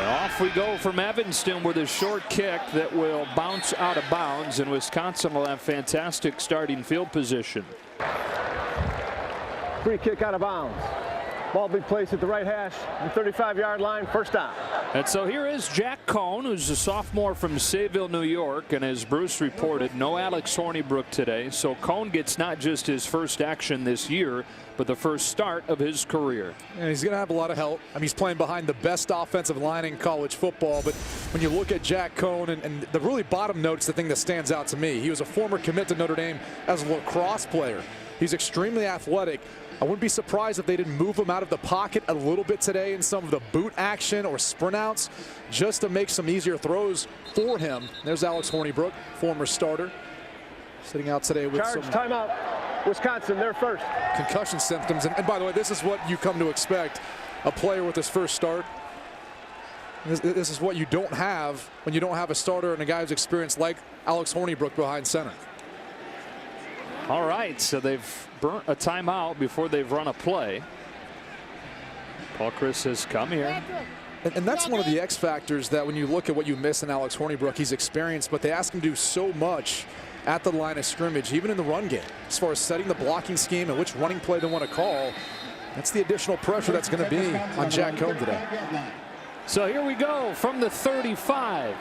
Off we go from Evanston with a short kick that will bounce out of bounds, and Wisconsin will have fantastic starting field position. Free kick out of bounds. Ball be placed at the right hash, the 35-yard line, first down. And so here is Jack Cohen, who's a sophomore from Sayville, New York, and as Bruce reported, no Alex Hornibrook today. So Cohen gets not just his first action this year, but the first start of his career. And he's going to have a lot of help. I mean, he's playing behind the best offensive line in college football. But when you look at Jack Cohen, and the really bottom note's the thing that stands out to me. He was a former commit to Notre Dame as a lacrosse player. He's extremely athletic. I wouldn't be surprised if they didn't move him out of the pocket a little bit today in some of the boot action or sprint outs just to make some easier throws for him. There's Alex Hornibrook, former starter, sitting out today with some timeout. Wisconsin, they're first. Concussion symptoms. And by the way, this is what you come to expect a player with his first start. This is what you don't have when you don't have a starter and a guy who's experienced like Alex Hornibrook behind center. All right, so they've burnt a timeout before they've run a play. Paul Chris has come here. And that's one of the X factors that when you look at what you miss in Alex Hornibrook, he's experienced, but they ask him to do so much at the line of scrimmage, even in the run game, as far as setting the blocking scheme and which running play they want to call. That's the additional pressure that's going to be on Jack Cohen today. So here we go from the 35.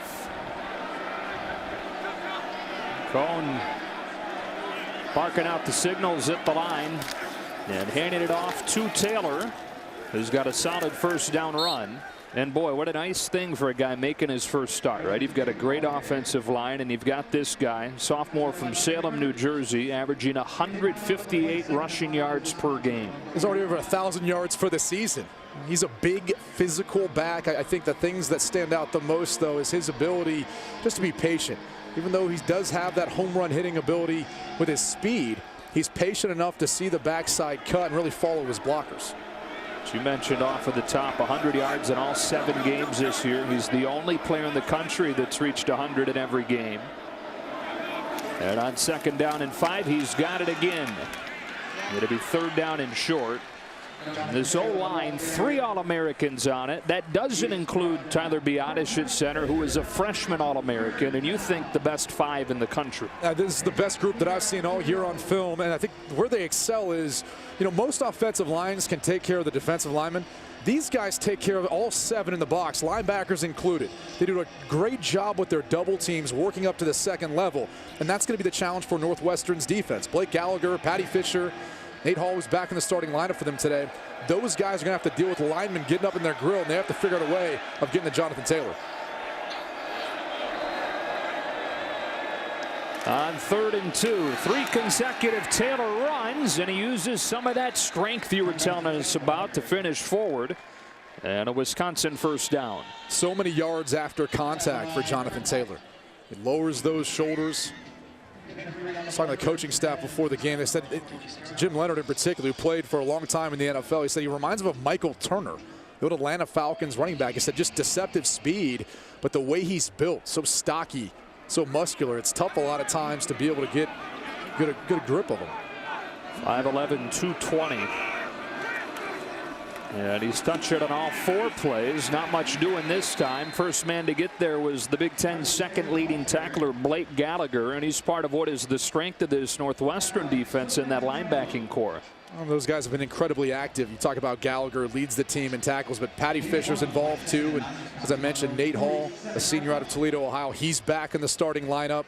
Cohen barking out the signals at the line and handing it off to Taylor, who's got a solid first down run. And boy, what a nice thing for a guy making his first start, right? You've got a great offensive line, and you've got this guy, sophomore from Salem, New Jersey, averaging 158 rushing yards per game. He's already over 1,000 yards for the season. He's a big physical back. I think the things that stand out the most, though, is his ability just to be patient. Even though he does have that home run hitting ability with his speed, he's patient enough to see the backside cut and really follow his blockers. As you mentioned off of the top, 100 yards in all 7 games this year. He's the only player in the country that's reached 100 in every game. And on second down and 5, he's got it again. It'll be third down and short. This O-line, 3 All-Americans on it. That doesn't include Tyler Biadasz at center, who is a freshman All-American, and you think the best 5 in the country. This is the best group that I've seen all year on film, and I think where they excel is, you know, most offensive lines can take care of the defensive linemen. These guys take care of all 7 in the box, linebackers included. They do a great job with their double teams working up to the second level, and that's going to be the challenge for Northwestern's defense. Blake Gallagher, Patty Fisher, Nate Hall was back in the starting lineup for them today. Those guys are going to have to deal with linemen getting up in their grill, and they have to figure out a way of getting to Jonathan Taylor. On 3rd and 2, 3 consecutive Taylor runs, and he uses some of that strength you were telling us about to finish forward. And a Wisconsin first down. So many yards after contact for Jonathan Taylor. He lowers those shoulders. I was talking to the coaching staff before the game. They said, Jim Leonard in particular, who played for a long time in the NFL, he said he reminds him of Michael Turner, the old Atlanta Falcons running back. He said just deceptive speed, but the way he's built, so stocky, so muscular, it's tough a lot of times to be able to get a good grip of him. 5'11", 220. And he's touched it on all 4 plays. Not much doing this time. First man to get there was the Big Ten's second leading tackler, Blake Gallagher, and he's part of what is the strength of this Northwestern defense in that linebacking core. Well, those guys have been incredibly active. You talk about Gallagher leads the team in tackles, but Patty Fisher's involved too. And as I mentioned, Nate Hall, a senior out of Toledo, Ohio, he's back in the starting lineup.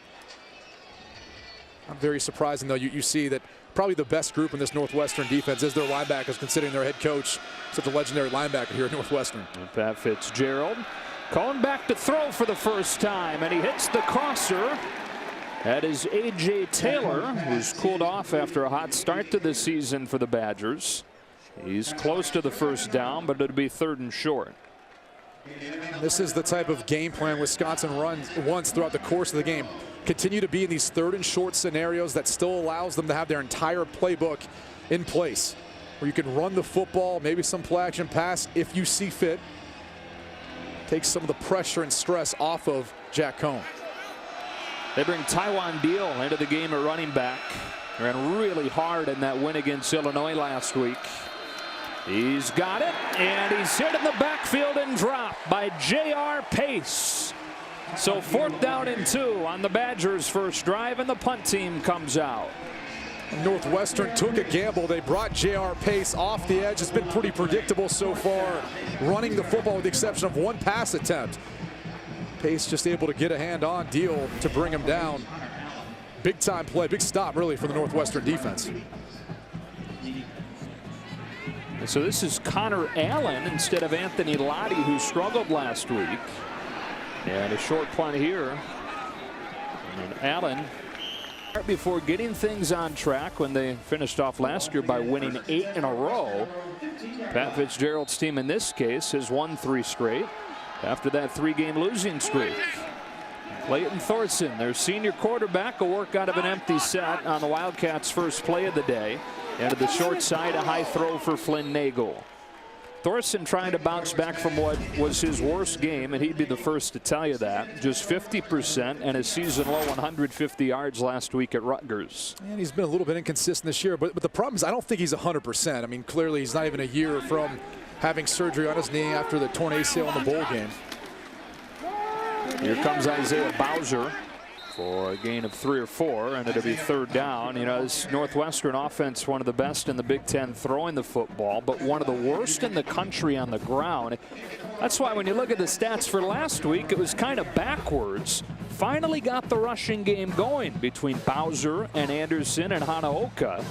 Not very surprising, though. You see that probably the best group in this Northwestern defense is their linebackers, considering their head coach such a legendary linebacker here at Northwestern. And Pat Fitzgerald calling back to throw for the first time, and he hits the crosser. That is A.J. Taylor, who's cooled off after a hot start to the season for the Badgers. He's close to the first down, but it'll be 3rd and short. This is the type of game plan Wisconsin runs once throughout the course of the game. Continue to be in these 3rd and short scenarios that still allows them to have their entire playbook in place, where you can run the football, maybe some play action pass if you see fit. Take some of the pressure and stress off of Jack Cohen. They bring Tywan Deal into the game at running back. Ran really hard in that win against Illinois last week. He's got it, and he's hit in the backfield and dropped by J.R. Pace. So 4th down and 2 on the Badgers' first drive, and the punt team comes out. Northwestern took a gamble. They brought J.R. Pace off the edge. It's been pretty predictable so far, running the football with the exception of one pass attempt. Pace just able to get a hand-on deal to bring him down. Big time play, big stop really for the Northwestern defense. So this is Connor Allen instead of Anthony Lottie, who struggled last week. And a short punt here. And Allen, before getting things on track when they finished off last year by winning 8 in a row, Pat Fitzgerald's team in this case has won 3 straight after that 3-game losing streak. Clayton Thorson, their senior quarterback, will work out of an empty set on the Wildcats' first play of the day. And to the short side, a high throw for Flynn Nagel. Thorson trying to bounce back from what was his worst game, and he'd be the first to tell you that. Just 50% and a season-low 150 yards last week at Rutgers. And he's been a little bit inconsistent this year, but the problem is I don't think he's 100%. I mean, clearly he's not even a year from having surgery on his knee after the torn ACL in the bowl game. Here comes Isaiah Bowser for a gain of 3 or 4, and it'll be 3rd down. You know, this Northwestern offense, one of the best in the Big Ten throwing the football, but one of the worst in the country on the ground. That's why when you look at the stats for last week, it was kind of backwards. Finally got the rushing game going between Bowser and Anderson and Hanaoka.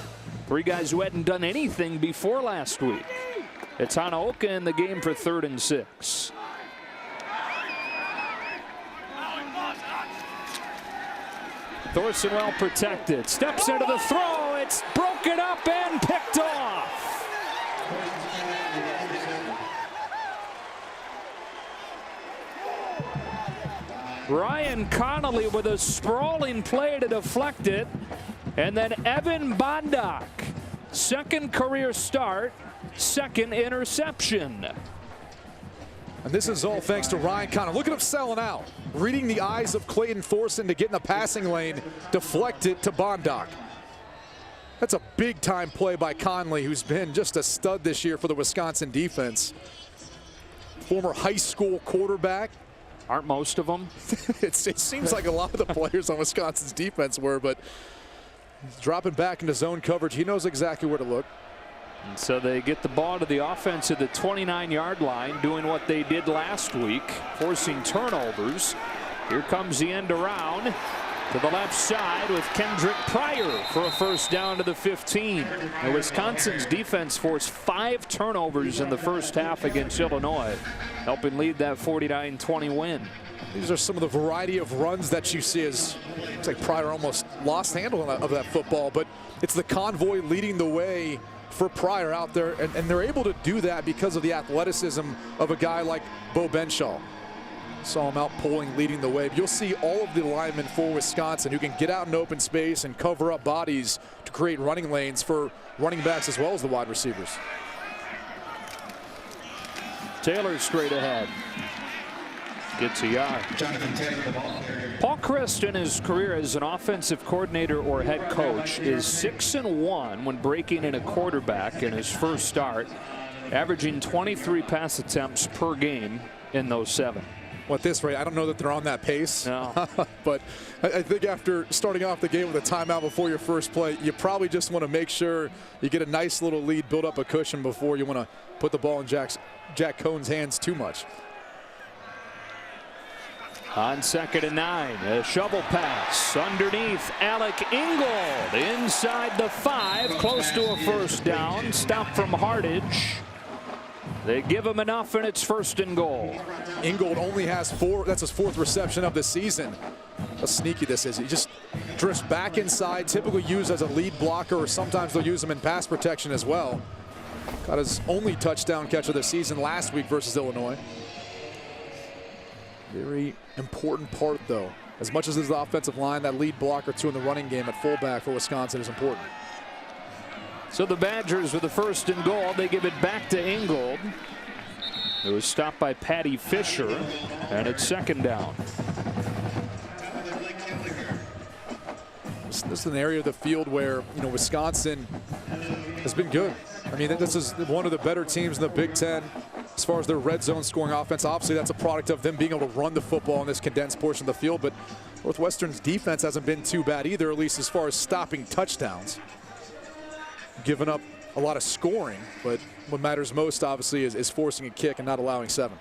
3 guys who hadn't done anything before last week. It's Hanaoka in the game for 3rd and 6. Thorson well protected, steps into the throw, it's broken up and picked off. Ryan Connolly with a sprawling play to deflect it, and then Evan Bondoc, 2nd career start, 2nd interception. And this is all thanks to Ryan Connolly. Look at him selling out, reading the eyes of Clayton Thorson to get in the passing lane, deflect it to Bondoc. That's a big-time play by Conley, who's been just a stud this year for the Wisconsin defense. Former high school quarterback. Aren't most of them? It seems like a lot of the players on Wisconsin's defense were, but he's dropping back into zone coverage. He knows exactly where to look. And so they get the ball to the offense at the 29-yard line, doing what they did last week, forcing turnovers. Here comes the end around to the left side with Kendrick Pryor for a 1st down to the 15. Now, Wisconsin's defense forced 5 turnovers in the first half against Illinois, helping lead that 49-20 win. These are some of the variety of runs that you see. As looks like Pryor almost lost handle of that football, but it's the convoy leading the way for Pryor out there, and they're able to do that because of the athleticism of a guy like Bo Benshaw. Saw him out pulling, leading the way. But you'll see all of the linemen for Wisconsin who can get out in open space and cover up bodies to create running lanes for running backs as well as the wide receivers. Taylor straight ahead. Gets a yard. Paul Christ in his career as an offensive coordinator or head coach is 6-1 when breaking in a quarterback in his first start, averaging 23 pass attempts per game in those 7. Well, at this rate, I don't know that they're on that pace. No. But I think after starting off the game with a timeout before your first play, you probably just want to make sure you get a nice little lead, build up a cushion before you want to put the ball in Jack Cohen's hands too much. On 2nd and 9, a shovel pass underneath Alec Ingold inside the 5, close to a 1st down. Stop from Hardage. They give him enough, and it's 1st and goal. Ingold only has 4. That's his 4th reception of the season. How sneaky this is. He just drifts back inside, typically used as a lead blocker, or sometimes they'll use him in pass protection as well. Got his only touchdown catch of the season last week versus Illinois. Very important part, though. As much as there's the offensive line, that lead blocker, too, in the running game at fullback for Wisconsin is important. So the Badgers with the 1st and goal. They give it back to Ingold. It was stopped by Patty Fisher, and it's 2nd down. This is an area of the field where, you know, Wisconsin has been good. I mean, this is one of the better teams in the Big Ten as far as their red zone scoring offense. Obviously, that's a product of them being able to run the football in this condensed portion of the field, but Northwestern's defense hasn't been too bad either, at least as far as stopping touchdowns. Giving up a lot of scoring, but what matters most, obviously, is forcing a kick and not allowing 7.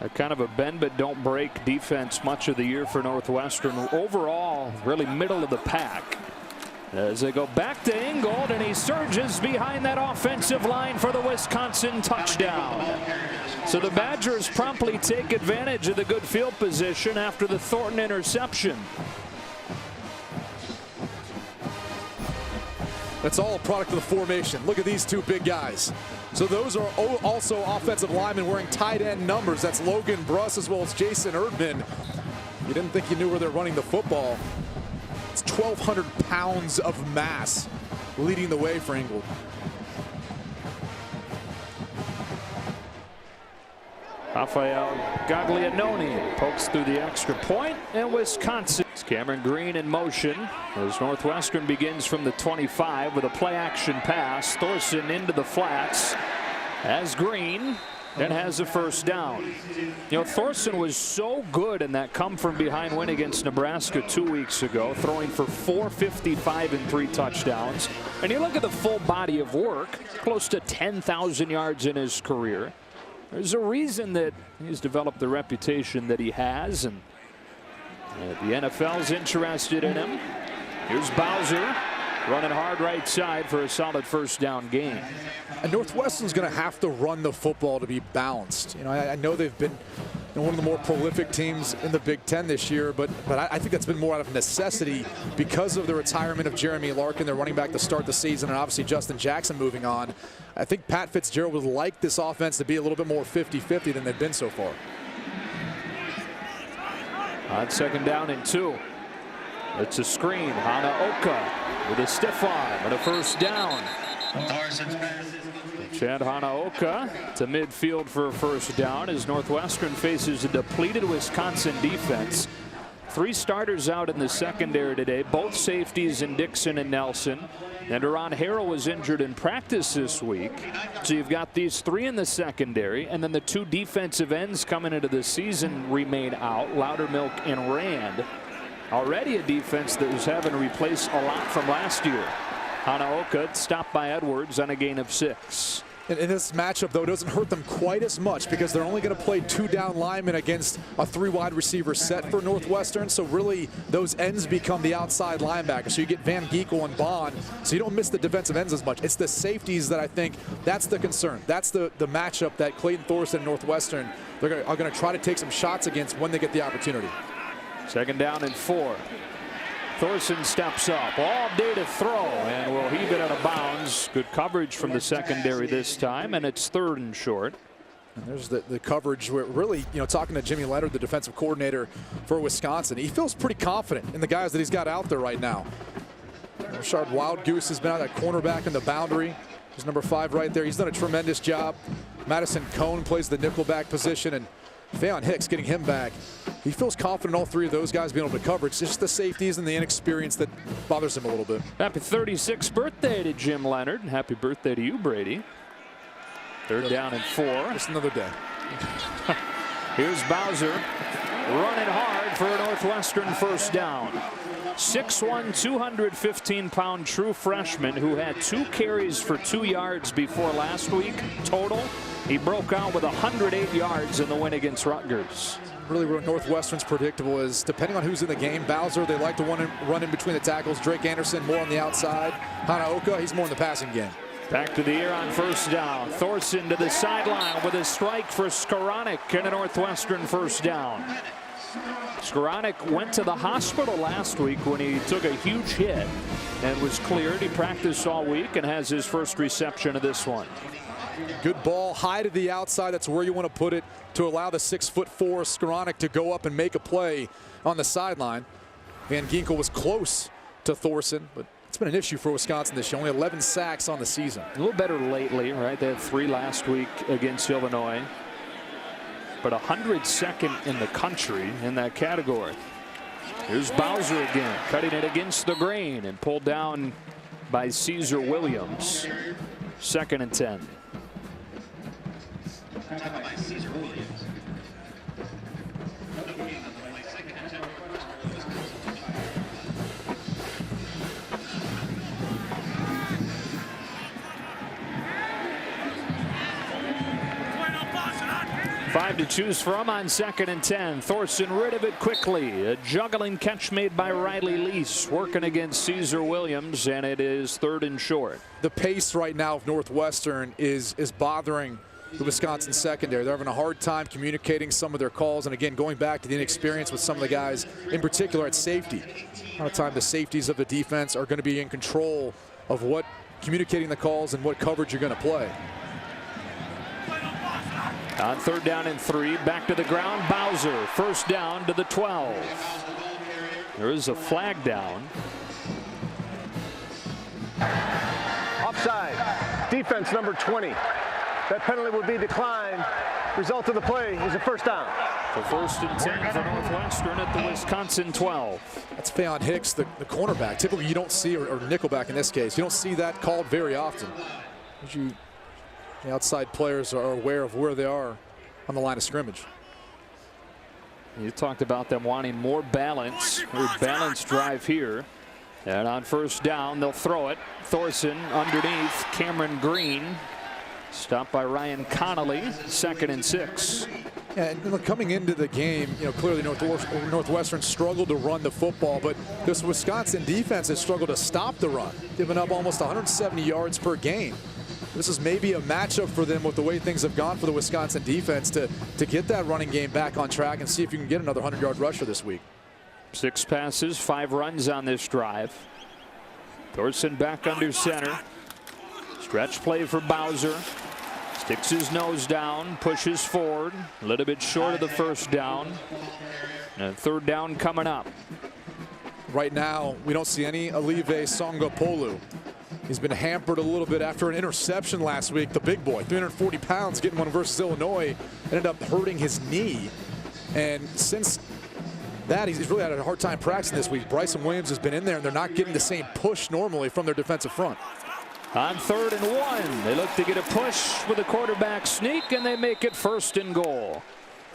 A kind of a bend but don't break defense much of the year for Northwestern. Overall, really middle of the pack. As they go back to Ingold, and he surges behind that offensive line for the Wisconsin touchdown. So the Badgers promptly take advantage of the good field position after the Thornton interception. That's all a product of the formation. Look at these two big guys. So those are also offensive linemen wearing tight end numbers. That's Logan Bruss as well as Jason Erdman. You didn't think you knew where they're running the football. It's 1,200 pounds of mass leading the way for Ingold. Rafael Gaglianoni pokes through the extra point, and Wisconsin. Cameron Green in motion as Northwestern begins from the 25 with a play action pass. Thorson into the flats as Green and has a first down. You know, Thorson was so good in that come from behind win against Nebraska 2 weeks ago, throwing for 455 and 3 touchdowns. And you look at the full body of work, close to 10,000 yards in his career. There's a reason that he's developed the reputation that he has, and the NFL's interested in him. Here's Bowser running hard right side for a solid first down gain. And Northwestern's going to have to run the football to be balanced. You know, I know they've been one of the more prolific teams in the Big Ten this year, but I think that's been more out of necessity because of the retirement of Jeremy Larkin, their running back to start the season, and obviously Justin Jackson moving on. I think Pat Fitzgerald would like this offense to be a little bit more 50-50 than they've been so far. On second down and 2. It's a screen. Hanaoka with a stiff arm and a first down. Chad Hanaoka to midfield for a first down as Northwestern faces a depleted Wisconsin defense. 3 starters out in the secondary today, both safeties in Dixon and Nelson. And Deron Harrell was injured in practice this week. So you've got these 3 in the secondary, and then the 2 defensive ends coming into the season remain out, Loudermilk and Rand. Already a defense that was having to replace a lot from last year. Hanaoka stopped by Edwards on a gain of 6. In this matchup, though, it doesn't hurt them quite as much because they're only going to play 2 down linemen against a 3 wide receiver set for Northwestern. So really, those ends become the outside linebackers. So you get Van Ginkel and Bond, so you don't miss the defensive ends as much. It's the safeties that I think that's the concern. That's the matchup that Clayton Thorson and Northwestern are going to try to take some shots against when they get the opportunity. Second down and 4. Thorson steps up all day to throw and will heave it out of bounds. Good coverage from the secondary this time, and it's 3rd and short. And there's the coverage where really, you know, talking to Jimmy Leonard, the defensive coordinator for Wisconsin, he feels pretty confident in the guys that he's got out there right now. Rashard Wildgoose has been out that cornerback in the boundary. He's number 5 right there. He's done a tremendous job. Madison Cohen plays the nickelback position, and Faion Hicks getting him back. He feels confident all 3 of those guys being able to cover. It's just the safeties and the inexperience that bothers him a little bit. Happy 36th birthday to Jim Leonard. Happy birthday to you, Brady. 3rd down and 4. Just another day. Here's Bowser running hard for a Northwestern first down. 6'1", 215-pound true freshman who had 2 carries for 2 yards before last week total. He broke out with 108 yards in the win against Rutgers. Really where Northwestern's predictable is depending on who's in the game. Bowser, they like to run in between the tackles. Drake Anderson more on the outside. Hanaoka, he's more in the passing game. Back to the air on first down. Thorson to the sideline with a strike for Skowronek and a Northwestern first down. Skowronek went to the hospital last week when he took a huge hit and was cleared. He practiced all week and has his first reception of this one. Good ball, high to the outside. That's where you want to put it to allow the 6'4" Skowronek to go up and make a play on the sideline. Van Ginkel was close to Thorson, but it's been an issue for Wisconsin this year. Only 11 sacks on the season. A little better lately, right? They had 3 last week against Illinois, but 102nd in the country in that category. Here's Bowser again, cutting it against the grain and pulled down by Caesar Williams. 2nd and 10. 5 to choose from on 2nd and 10. Thorson rid of it quickly. A juggling catch made by Riley Lease, working against Caesar Williams, and it is 3rd and short. The pace right now of Northwestern is bothering the Wisconsin secondary. They're having a hard time communicating some of their calls, and again, going back to the inexperience with some of the guys, in particular at safety. A lot of time the safeties of the defense are going to be in control of what communicating the calls and what coverage you're going to play. On 3rd down and 3, back to the ground, Bowser, 1st down to the 12. There is a flag down. Offside. Defense number 20. That penalty will be declined. Result of the play is a 1st down. The 1st and 10 for Northwestern at the Wisconsin 12. That's Feion Hicks, the cornerback. Typically you don't see, or nickelback in this case, you don't see that called very often. The outside players are aware of where they are on the line of scrimmage. You talked about them wanting more balance, or balanced drive here. And on 1st down, they'll throw it. Thorson underneath, Cameron Green. Stopped by Ryan Connolly, 2nd and 6. And look, coming into the game, clearly Northwestern struggled to run the football, but this Wisconsin defense has struggled to stop the run, giving up almost 170 yards per game. This is maybe a matchup for them with the way things have gone for the Wisconsin defense to get that running game back on track and see if you can get another 100-yard rusher this week. 6 passes, 5 runs on this drive. Thorson back under center. Stretch play for Bowser. Sticks his nose down, pushes forward. A little bit short of the 1st down. And 3rd down coming up. Right now, we don't see any Olive Songapolu. He's been hampered a little bit after an interception last week. The big boy, 340 pounds, getting one versus Illinois, ended up hurting his knee. And since that, he's really had a hard time practicing this week. Bryson Williams has been in there, and they're not getting the same push normally from their defensive front. On 3rd and 1, they look to get a push with a quarterback sneak, and they make it 1st and goal.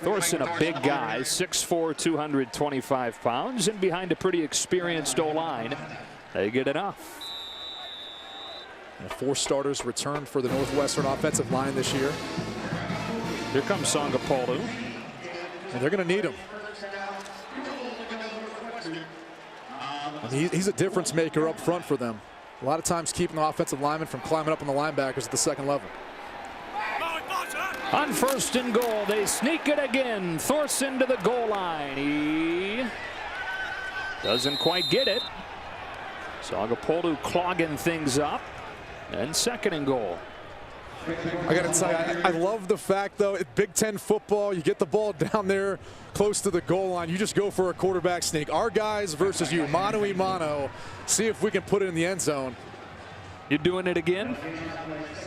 Thorson, a big guy, 6'4", 225 pounds, and behind a pretty experienced O-line, they get enough. And 4 starters returned for the Northwestern offensive line this year. Here comes Songapolu. And they're going to need him. And he's a difference maker up front for them. A lot of times keeping the offensive linemen from climbing up on the linebackers at the 2nd level. On 1st and goal, they sneak it again. Thorson to the goal line. He doesn't quite get it. Songapolu clogging things up. And 2nd and goal. I got to tell you, I love the fact, though, Big Ten football, you get the ball down there close to the goal line, you just go for a quarterback sneak. Our guys versus you, mano a mano. See if we can put it in the end zone. You're doing it again?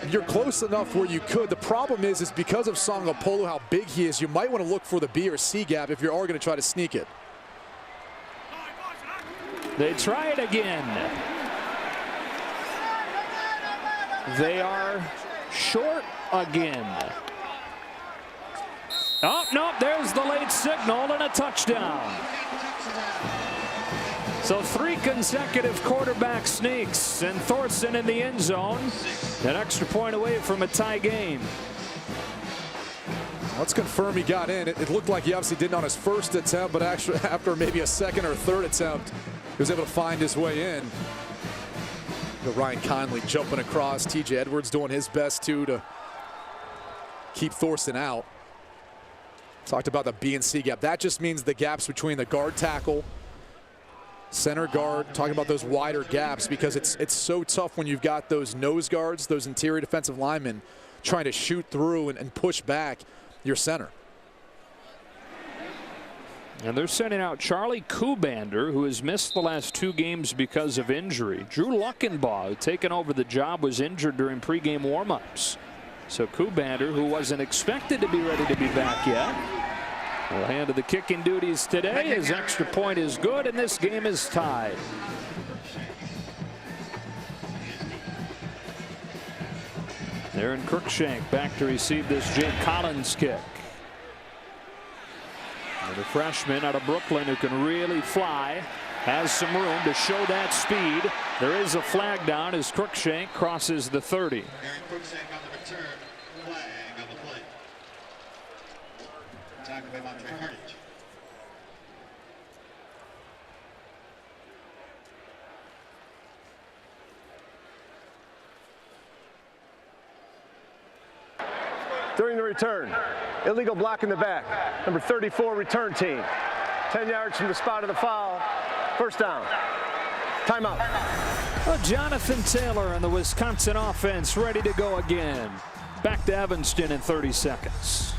You're close enough where you could. The problem is because of Songapolu, how big he is, you might want to look for the B or C gap if you are going to try to sneak it. They try it again. They are short again. Oh, no, there's the late signal and a touchdown. So 3 consecutive quarterback sneaks, and Thorson in the end zone. An extra point away from a tie game. Let's confirm he got in. It looked like he obviously didn't on his 1st attempt, but actually after maybe a 2nd or 3rd attempt, he was able to find his way in. Ryan Conley jumping across. TJ Edwards doing his best too to keep Thorson out. Talked about the B and C gap. That just means the gaps between the guard tackle, center guard, talking about those wider gaps, because it's so tough when you've got those nose guards, those interior defensive linemen trying to shoot through and push back your center. And they're sending out Charlie Kubander, who has missed the last 2 games because of injury. Drew Luckenbaugh, who taken over the job, was injured during pregame warmups. So Kubander, who wasn't expected to be ready to be back yet, will handle the kicking duties today. His extra point is good, and this game is tied. Aaron Cruikshank back to receive this Jake Collins kick. And the freshman out of Brooklyn who can really fly has some room to show that speed. There is a flag down as Cruikshank crosses the 30. Aaron Cruikshank on the return. Flag on the play. Tackle by Montre Hardage. During the return, illegal block in the back. Number 34 return team. 10 yards from the spot of the foul. First down. Timeout. Well, Jonathan Taylor and the Wisconsin offense ready to go again. Back to Evanston in 30 seconds.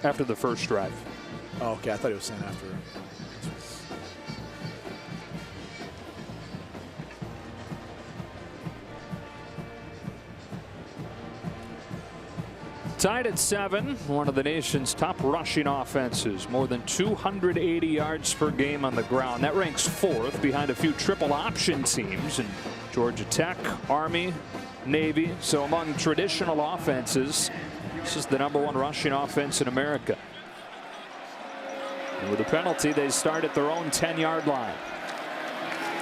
After the first drive. Oh, okay, I thought he was saying after. Tied at 7, one of the nation's top rushing offenses, more than 280 yards per game on the ground. That ranks 4th behind a few triple option teams in Georgia Tech, Army, Navy. So among traditional offenses, this is the #1 rushing offense in America. And with a penalty, they start at their own 10-yard line.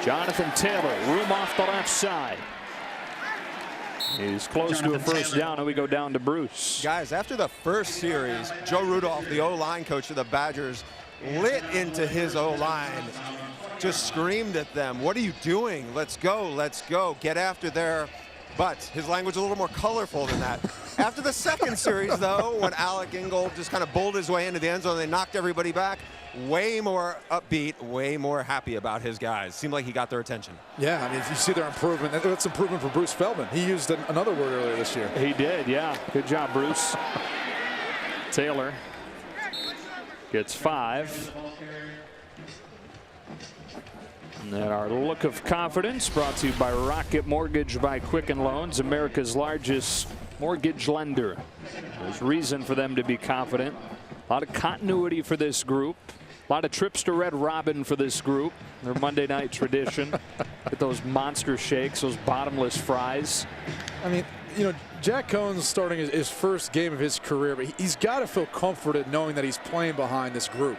Jonathan Taylor, room off the left side. He's close to a first down, and we go down to Bruce. Guys, after the first series, Joe Rudolph, the O-line coach of the Badgers, lit into his O-line, just screamed at them, "What are you doing? Let's go, let's go, get after there." But his language is a little more colorful than that. After the second series, though, when Alec Ingold just kind of bowled his way into the end zone, they knocked everybody back. Way more upbeat, way more happy about his guys. Seemed like he got their attention. Yeah, I mean, if you see their improvement, that's improvement for Bruce Feldman. He used another word earlier this year. He did, yeah. Good job, Bruce. Taylor gets 5. And then our look of confidence brought to you by Rocket Mortgage by Quicken Loans, America's largest mortgage lender. There's reason for them to be confident. A lot of continuity for this group. A lot of trips to Red Robin for this group. Their Monday night tradition. Get those monster shakes, those bottomless fries. I mean, you know, Jack Cohen's starting his first game of his career, but he's got to feel comforted knowing that he's playing behind this group.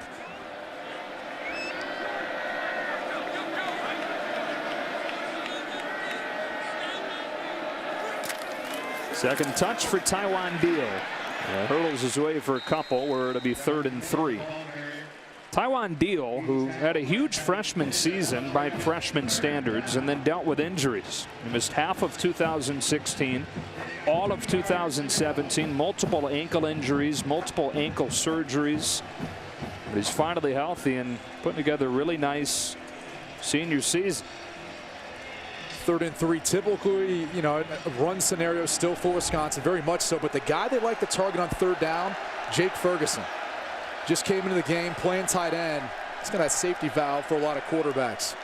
Second touch for Taiwan Deal. Hurdles his way for a couple where it'll be 3rd and 3. Taiwan Deal, who had a huge freshman season by freshman standards and then dealt with injuries. He missed half of 2016, all of 2017, multiple ankle injuries, multiple ankle surgeries. But he's finally healthy and putting together a really nice senior season. 3rd and 3, typically, you know, a run scenario still for Wisconsin, very much so. But the guy they like to target on 3rd down, Jake Ferguson, just came into the game playing tight end. He's got that safety valve for a lot of quarterbacks.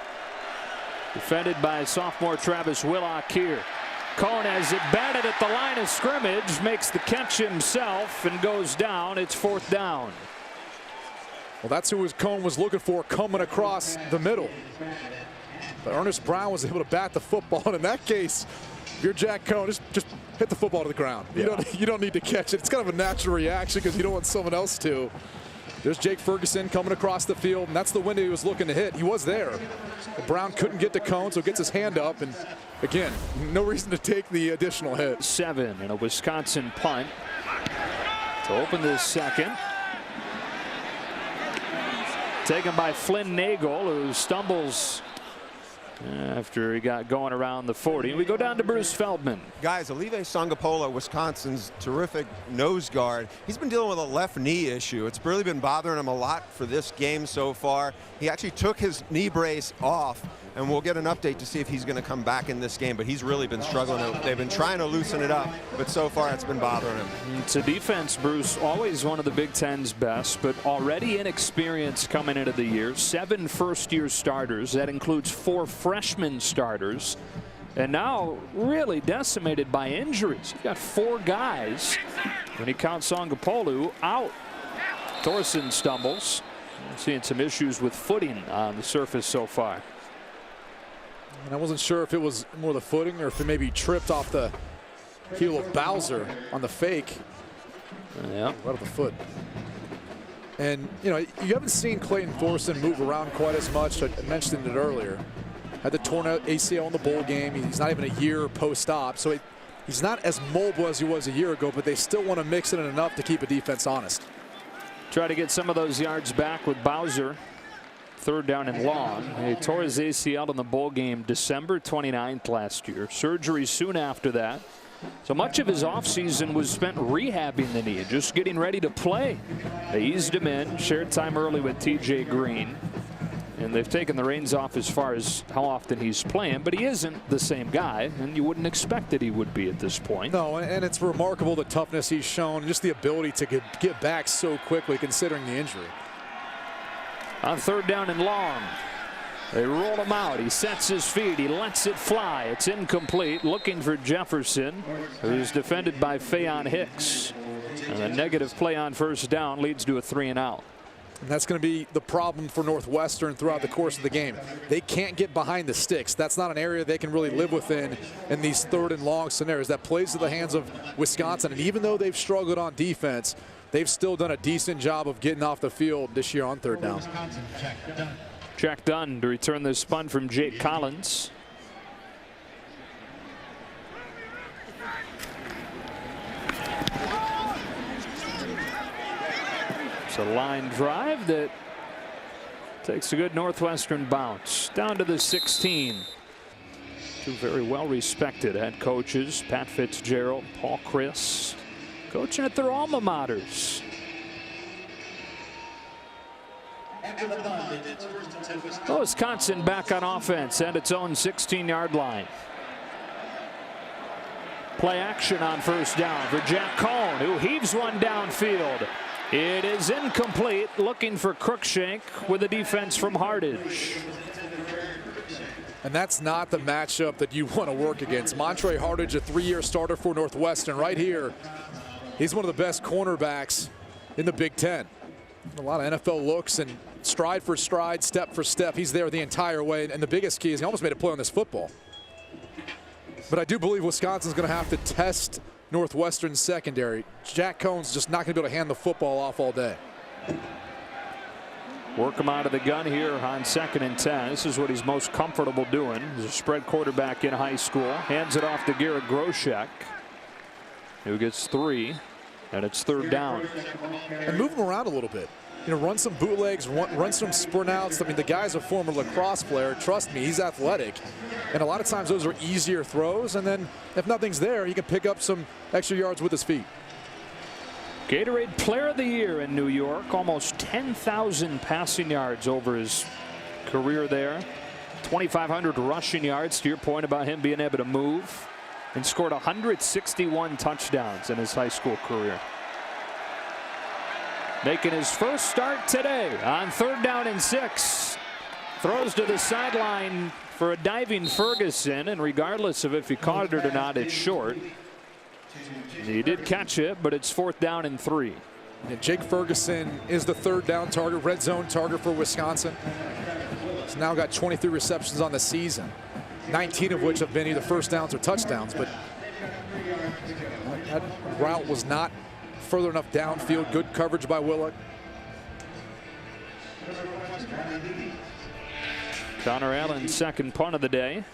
Defended by sophomore Travis Willock here. Cohen has it batted at the line of scrimmage, makes the catch himself and goes down. It's 4th down. Well, that's who Cohen was looking for, coming across the middle. But Ernest Brown was able to bat the football, and in that case, if you're Jack Cohen, just hit the football to the ground. You don't need to catch it. It's kind of a natural reaction because you don't want someone else to. There's Jake Ferguson coming across the field, and that's the window he was looking to hit. He was there. But Brown couldn't get to Cohen, so gets his hand up, and again, no reason to take the additional hit. 7 and a Wisconsin punt to open this second. Taken by Flynn Nagel, who stumbles after he got going around the 40. We go down to Bruce Feldman. Guys, Olive Sangapola, Wisconsin's terrific nose guard, he's been dealing with a left knee issue. It's really been bothering him a lot for this game so far. He actually took his knee brace off and we'll get an update to see if he's going to come back in this game. But he's really been struggling. They've been trying to loosen it up, but so far it's been bothering him. It's a defense, Bruce, always one of the Big Ten's best, but already inexperienced coming into the year. 7 first-year starters. That includes 4 freshman starters. And now really decimated by injuries. You've got 4 guys, when he counts Songapolu, out. Thorson stumbles. Seeing some issues with footing on the surface so far. And I wasn't sure if it was more the footing or if it maybe tripped off the heel of Bowser on the fake. Yeah. Right off the foot. And, you know, you haven't seen Clayton Thorson move around quite as much. I mentioned it earlier. Had the torn ACL in the bowl game. He's not even a year post-op. So he's not as mobile as he was a year ago, but they still want to mix it in enough to keep a defense honest. Try to get some of those yards back with Bowser. 3rd down and long. He tore his ACL in the bowl game December 29th last year. Surgery soon after that. So much of his offseason was spent rehabbing the knee, just getting ready to play. They eased him in, shared time early with TJ Green. And they've taken the reins off as far as how often he's playing, but he isn't the same guy, and you wouldn't expect that he would be at this point. No, and it's remarkable the toughness he's shown, just the ability to get back so quickly considering the injury. On 3rd down and long, they roll him out. He sets his feet. He lets it fly. It's incomplete. Looking for Jefferson, who's defended by Faion Hicks. And a negative play on 1st down leads to a 3-and-out. And that's going to be the problem for Northwestern throughout the course of the game. They can't get behind the sticks. That's not an area they can really live within in these 3rd and long scenarios. That plays to the hands of Wisconsin. And even though they've struggled on defense, they've still done a decent job of getting off the field this year on 3rd down. Check done to return this spun from Jake Collins. It's a line drive that takes a good Northwestern bounce down to the 16. 2 very well respected head coaches, Pat Fitzgerald, Paul Chris, coaching at their alma maters. Wisconsin back on offense at its own 16-yard line. Play action on 1st down for Jack Cohen, who heaves one downfield. It is incomplete. Looking for Crookshank with a defense from Hardage. And that's not the matchup that you want to work against. Montre Hardage, a 3-year starter for Northwestern right here. He's one of the best cornerbacks in the Big Ten. A lot of NFL looks and stride for stride, step for step. He's there the entire way. And the biggest key is he almost made a play on this football. But I do believe Wisconsin's going to have to test Northwestern's secondary. Jack Cohen's just not going to be able to hand the football off all day. Work him out of the gun here on 2nd and 10. This is what he's most comfortable doing. He's a spread quarterback in high school. Hands it off to Garrett Groshek, who gets 3, and it's 3rd down. And move him around a little bit. You know, run some bootlegs, run some sprint outs. I mean, the guy's a former lacrosse player. Trust me, he's athletic. And a lot of times those are easier throws. And then if nothing's there, he can pick up some extra yards with his feet. Gatorade Player of the Year in New York. Almost 10,000 passing yards over his career there. 2,500 rushing yards, to your point about him being able to move. And scored 161 touchdowns in his high school career. Making his first start today on 3rd down and 6. Throws to the sideline for a diving Ferguson, and regardless of if he caught it or not, it's short. He did catch it, but it's 4th down and 3. And Jake Ferguson is the 3rd down target, red zone target for Wisconsin. He's now got 23 receptions on the season, 19 of which have been either first downs or touchdowns. But that route was not further enough downfield. Good coverage by Willock. Connor Allen's 2nd punt of the day.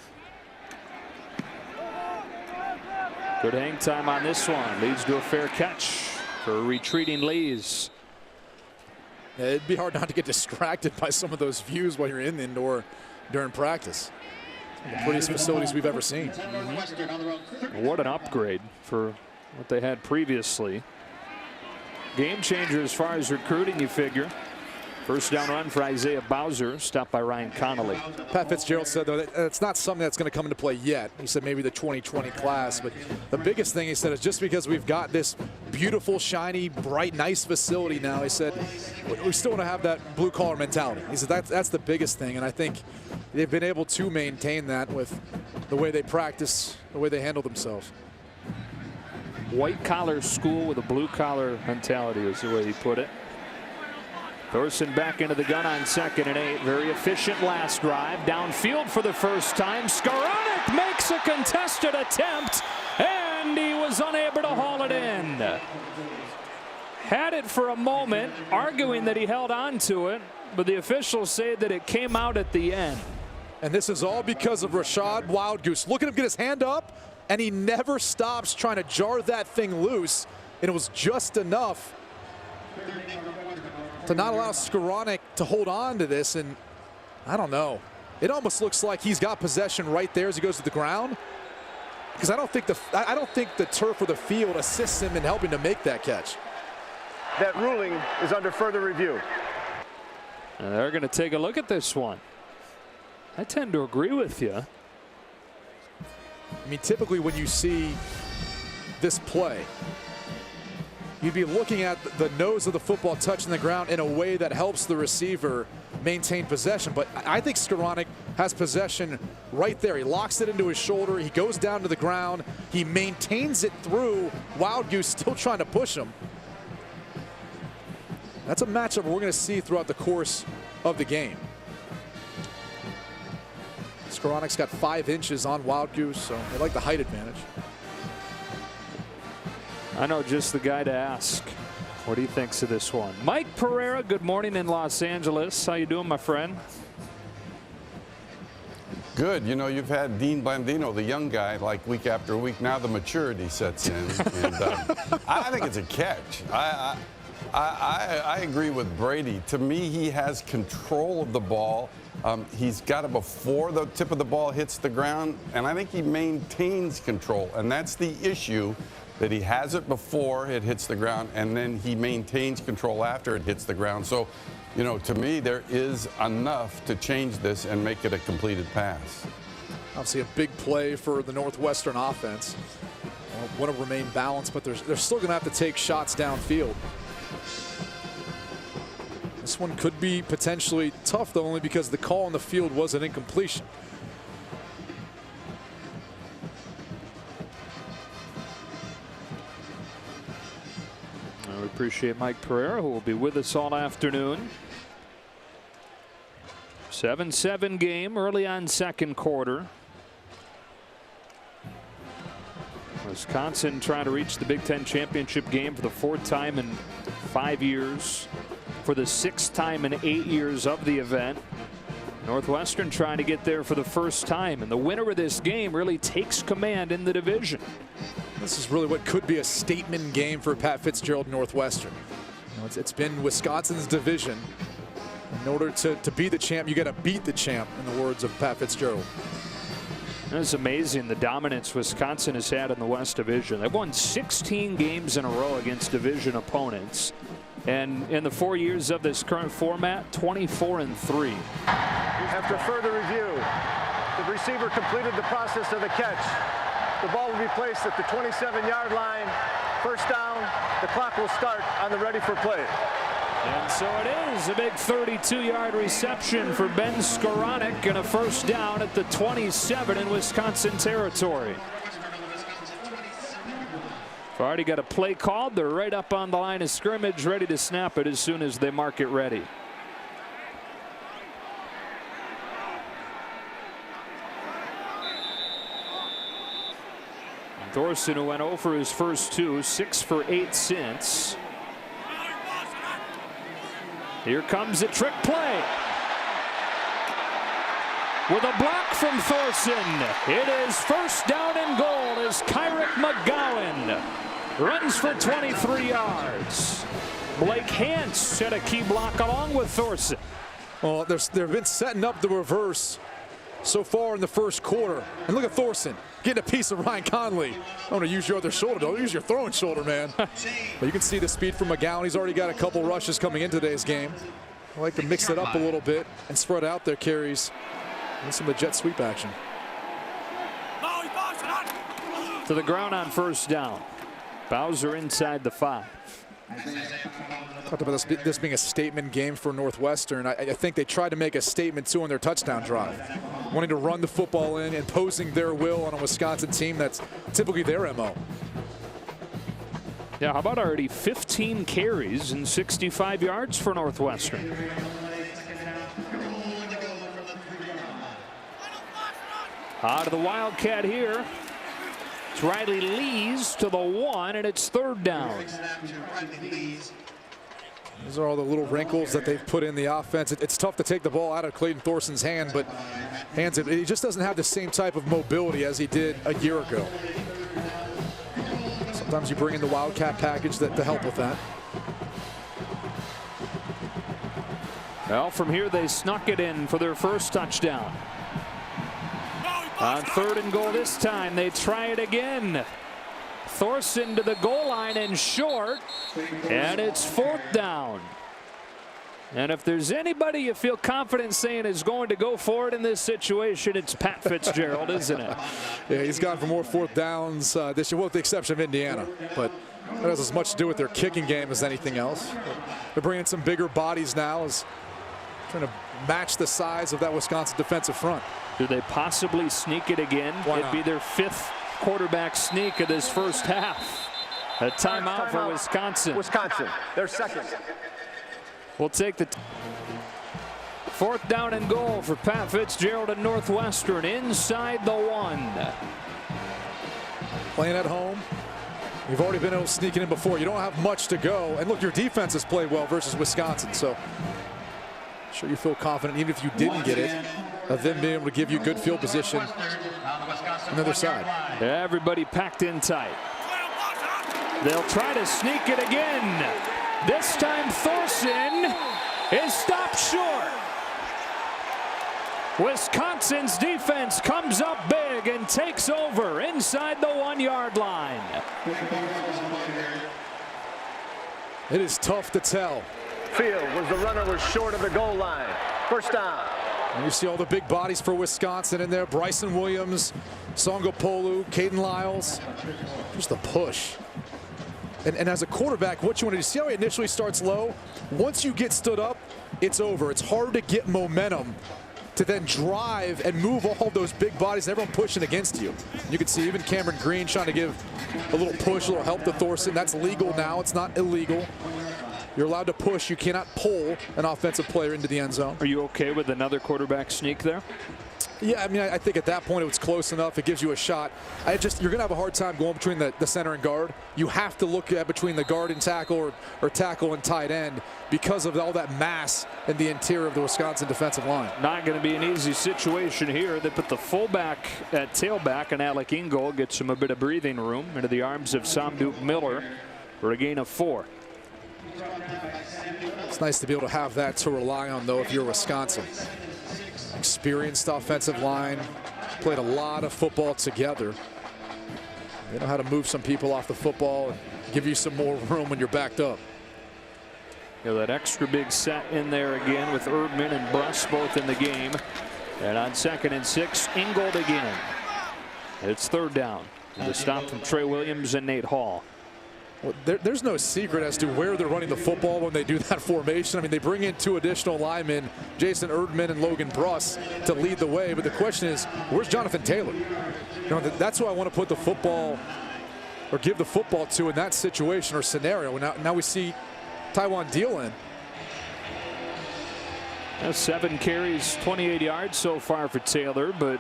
Good hang time on this one. Leads to a fair catch for retreating Lees. Yeah, it'd be hard not to get distracted by some of those views while you're in the indoor during practice. Some of the prettiest facilities we've ever seen. What an upgrade for what they had previously. Game changer as far as recruiting, you figure. First down run for Isaiah Bowser, stopped by Ryan Connolly. Pat Fitzgerald said, though, that it's not something that's going to come into play yet. He said maybe the 2020 class. But the biggest thing he said is just because we've got this beautiful, shiny, bright, nice facility now, he said, we still want to have that blue-collar mentality. He said that's the biggest thing. And I think they've been able to maintain that with the way they practice, the way they handle themselves. White-collar school with a blue-collar mentality is the way he put it. Thorson back into the gun on 2nd and 8. Very efficient last drive. Downfield for the first time. Skowronek makes a contested attempt, and he was unable to haul it in. Had it for a moment, arguing that he held on to it, but the officials say that it came out at the end. And this is all because of Rashad Wildgoose. Look at him get his hand up, and he never stops trying to jar that thing loose, and it was just enough to not allow Skowronek to hold on to this. And I don't know. It almost looks like he's got possession right there as he goes to the ground, because I don't think the turf or the field assists him in helping to make that catch. That ruling is under further review. And they're going to take a look at this one. I tend to agree with you. I mean, typically when you see this play, you'd be looking at the nose of the football touching the ground in a way that helps the receiver maintain possession. But I think Skowronek has possession right there. He locks it into his shoulder. He goes down to the ground. He maintains it through. Wildgoose still trying to push him. That's a matchup we're going to see throughout the course of the game. Skowronek's got 5 inches on Wildgoose, so they like the height advantage. I know just the guy to ask what he thinks of this one. Mike Pereira, good morning in Los Angeles. How you doing, my friend? Good. You know, you've had Dean Blandino, the young guy, like week after week. Now the maturity sets in. And I think it's a catch. I agree with Brady. To me, he has control of the ball. He's got it before the tip of the ball hits the ground, and I think he maintains control. And that's the issue, that he has it before it hits the ground, and then he maintains control after it hits the ground. So, you know, to me, there is enough to change this and make it a completed pass. Obviously a big play for the Northwestern offense. Want to remain balanced, but they're still going to have to take shots downfield. This one could be potentially tough, though, only because the call on the field was an incompletion. We appreciate Mike Pereira, who will be with us all afternoon. 7-7 game early on second quarter. Wisconsin trying to reach the Big Ten championship game for the 4th time in 5 years, for the 6th time in 8 years of the event. Northwestern trying to get there for the first time, and the winner of this game really takes command in the division. This is really what could be a statement game for Pat Fitzgerald Northwestern. You know, it's been Wisconsin's division. In order to be the champ, you got to beat the champ, in the words of Pat Fitzgerald. It's amazing the dominance Wisconsin has had in the West Division. They've won 16 games in a row against division opponents. And in the 4 years of this current format, 24-3. After further review, the receiver completed the process of the catch. The ball will be placed at the 27-yard line. First down. The clock will start on the ready for play. And so it is a big 32-yard reception for Ben Skowronek, and a first down at the 27 in Wisconsin territory. They've already got a play called. They're right up on the line of scrimmage, ready to snap it as soon as they mark it ready. Thorson, who went 0 for his first 2, 6 for 8 since. Here comes a trick play. With a block from Thorson, it is first down and goal as Kyrick McGowan runs for 23 yards. Blake Hance had a key block along with Thorson. Well, they've been setting up the reverse so far in the first quarter. And look at Thorson getting a piece of Ryan Conley. I want to use your other shoulder. Don't use your throwing shoulder, man. But you can see the speed from McGowan. He's already got a couple rushes coming in today's game. I like to mix it up a little bit and spread out their carries and some of the jet sweep action. To the ground on first down. Bowser inside the 5. Talked about this being a statement game for Northwestern. I think they tried to make a statement too on their touchdown drive, wanting to run the football in, imposing their will on a Wisconsin team that's typically their MO. Yeah, how about already 15 carries and 65 yards for Northwestern? Out of the Wildcat here. It's Riley Lees to the 1, and it's 3rd down. Those are all the little wrinkles that they've put in the offense. It's tough to take the ball out of Clayton Thorson's hand, but he just doesn't have the same type of mobility as he did a year ago. Sometimes you bring in the Wildcat package to help with that. Well, from here they snuck it in for their first touchdown. On 3rd and goal this time, they try it again. Thorson to the goal line and short, and it's 4th down. And if there's anybody you feel confident saying is going to go for it in this situation, it's Pat Fitzgerald, isn't it? Yeah, he's gone for more 4th downs this year, well, with the exception of Indiana. But that has as much to do with their kicking game as anything else. They're bringing in some bigger bodies now, as trying to match the size of that Wisconsin defensive front. Do they possibly sneak it again? It'd be their 5th quarterback sneak of this first half. A timeout for Wisconsin. Wisconsin, their 2nd. We'll take the 4th down and goal for Pat Fitzgerald and Northwestern inside the 1. Playing at home. You've already been able to sneak it in before. You don't have much to go. And look, your defense has played well versus Wisconsin. So I'm sure you feel confident, even if you didn't get it, of them being able to give you good field position on the other side. Everybody packed in tight. They'll try to sneak it again. This time Thorson is stopped short. Wisconsin's defense comes up big and takes over inside the 1-yard line. It is tough to tell. Field was the runner was short of the goal line. First down. And you see all the big bodies for Wisconsin in there. Bryson Williams, Songopolu, Caden Lyles. Just the push. And as a quarterback, what you want to do, see how he initially starts low? Once you get stood up, it's over. It's hard to get momentum to then drive and move all those big bodies and everyone pushing against you. You can see even Cameron Green trying to give a little push, a little help to Thorson. That's legal now. It's not illegal. You're allowed to push. You cannot pull an offensive player into the end zone. Are you okay with another quarterback sneak there? Yeah, I mean, I think at that point it was close enough. It gives you a shot. You're going to have a hard time going between the center and guard. You have to look at between the guard and tackle or tackle and tight end because of all that mass in the interior of the Wisconsin defensive line. Not going to be an easy situation here. They put the fullback at tailback, and Alec Ingold gets him a bit of breathing room into the arms of Samduk Miller for a gain of 4. It's nice to be able to have that to rely on, though, if you're Wisconsin. Experienced offensive line, played a lot of football together. They know how to move some people off the football and give you some more room when you're backed up. You know, that extra big set in there again with Erdman and Bruss both in the game. And on 2nd and 6, Ingold again. It's 3rd down. The stop from Trey Williams and Nate Hall. Well, there's no secret as to where they're running the football when they do that formation. I mean, they bring in 2 additional linemen, Jason Erdman and Logan Bruss, to lead the way. But the question is, where's Jonathan Taylor? You know, that's who I want to put the football or give the football to in that situation or scenario. Now we see Taiwan Deal in. 7 carries, 28 yards so far for Taylor, but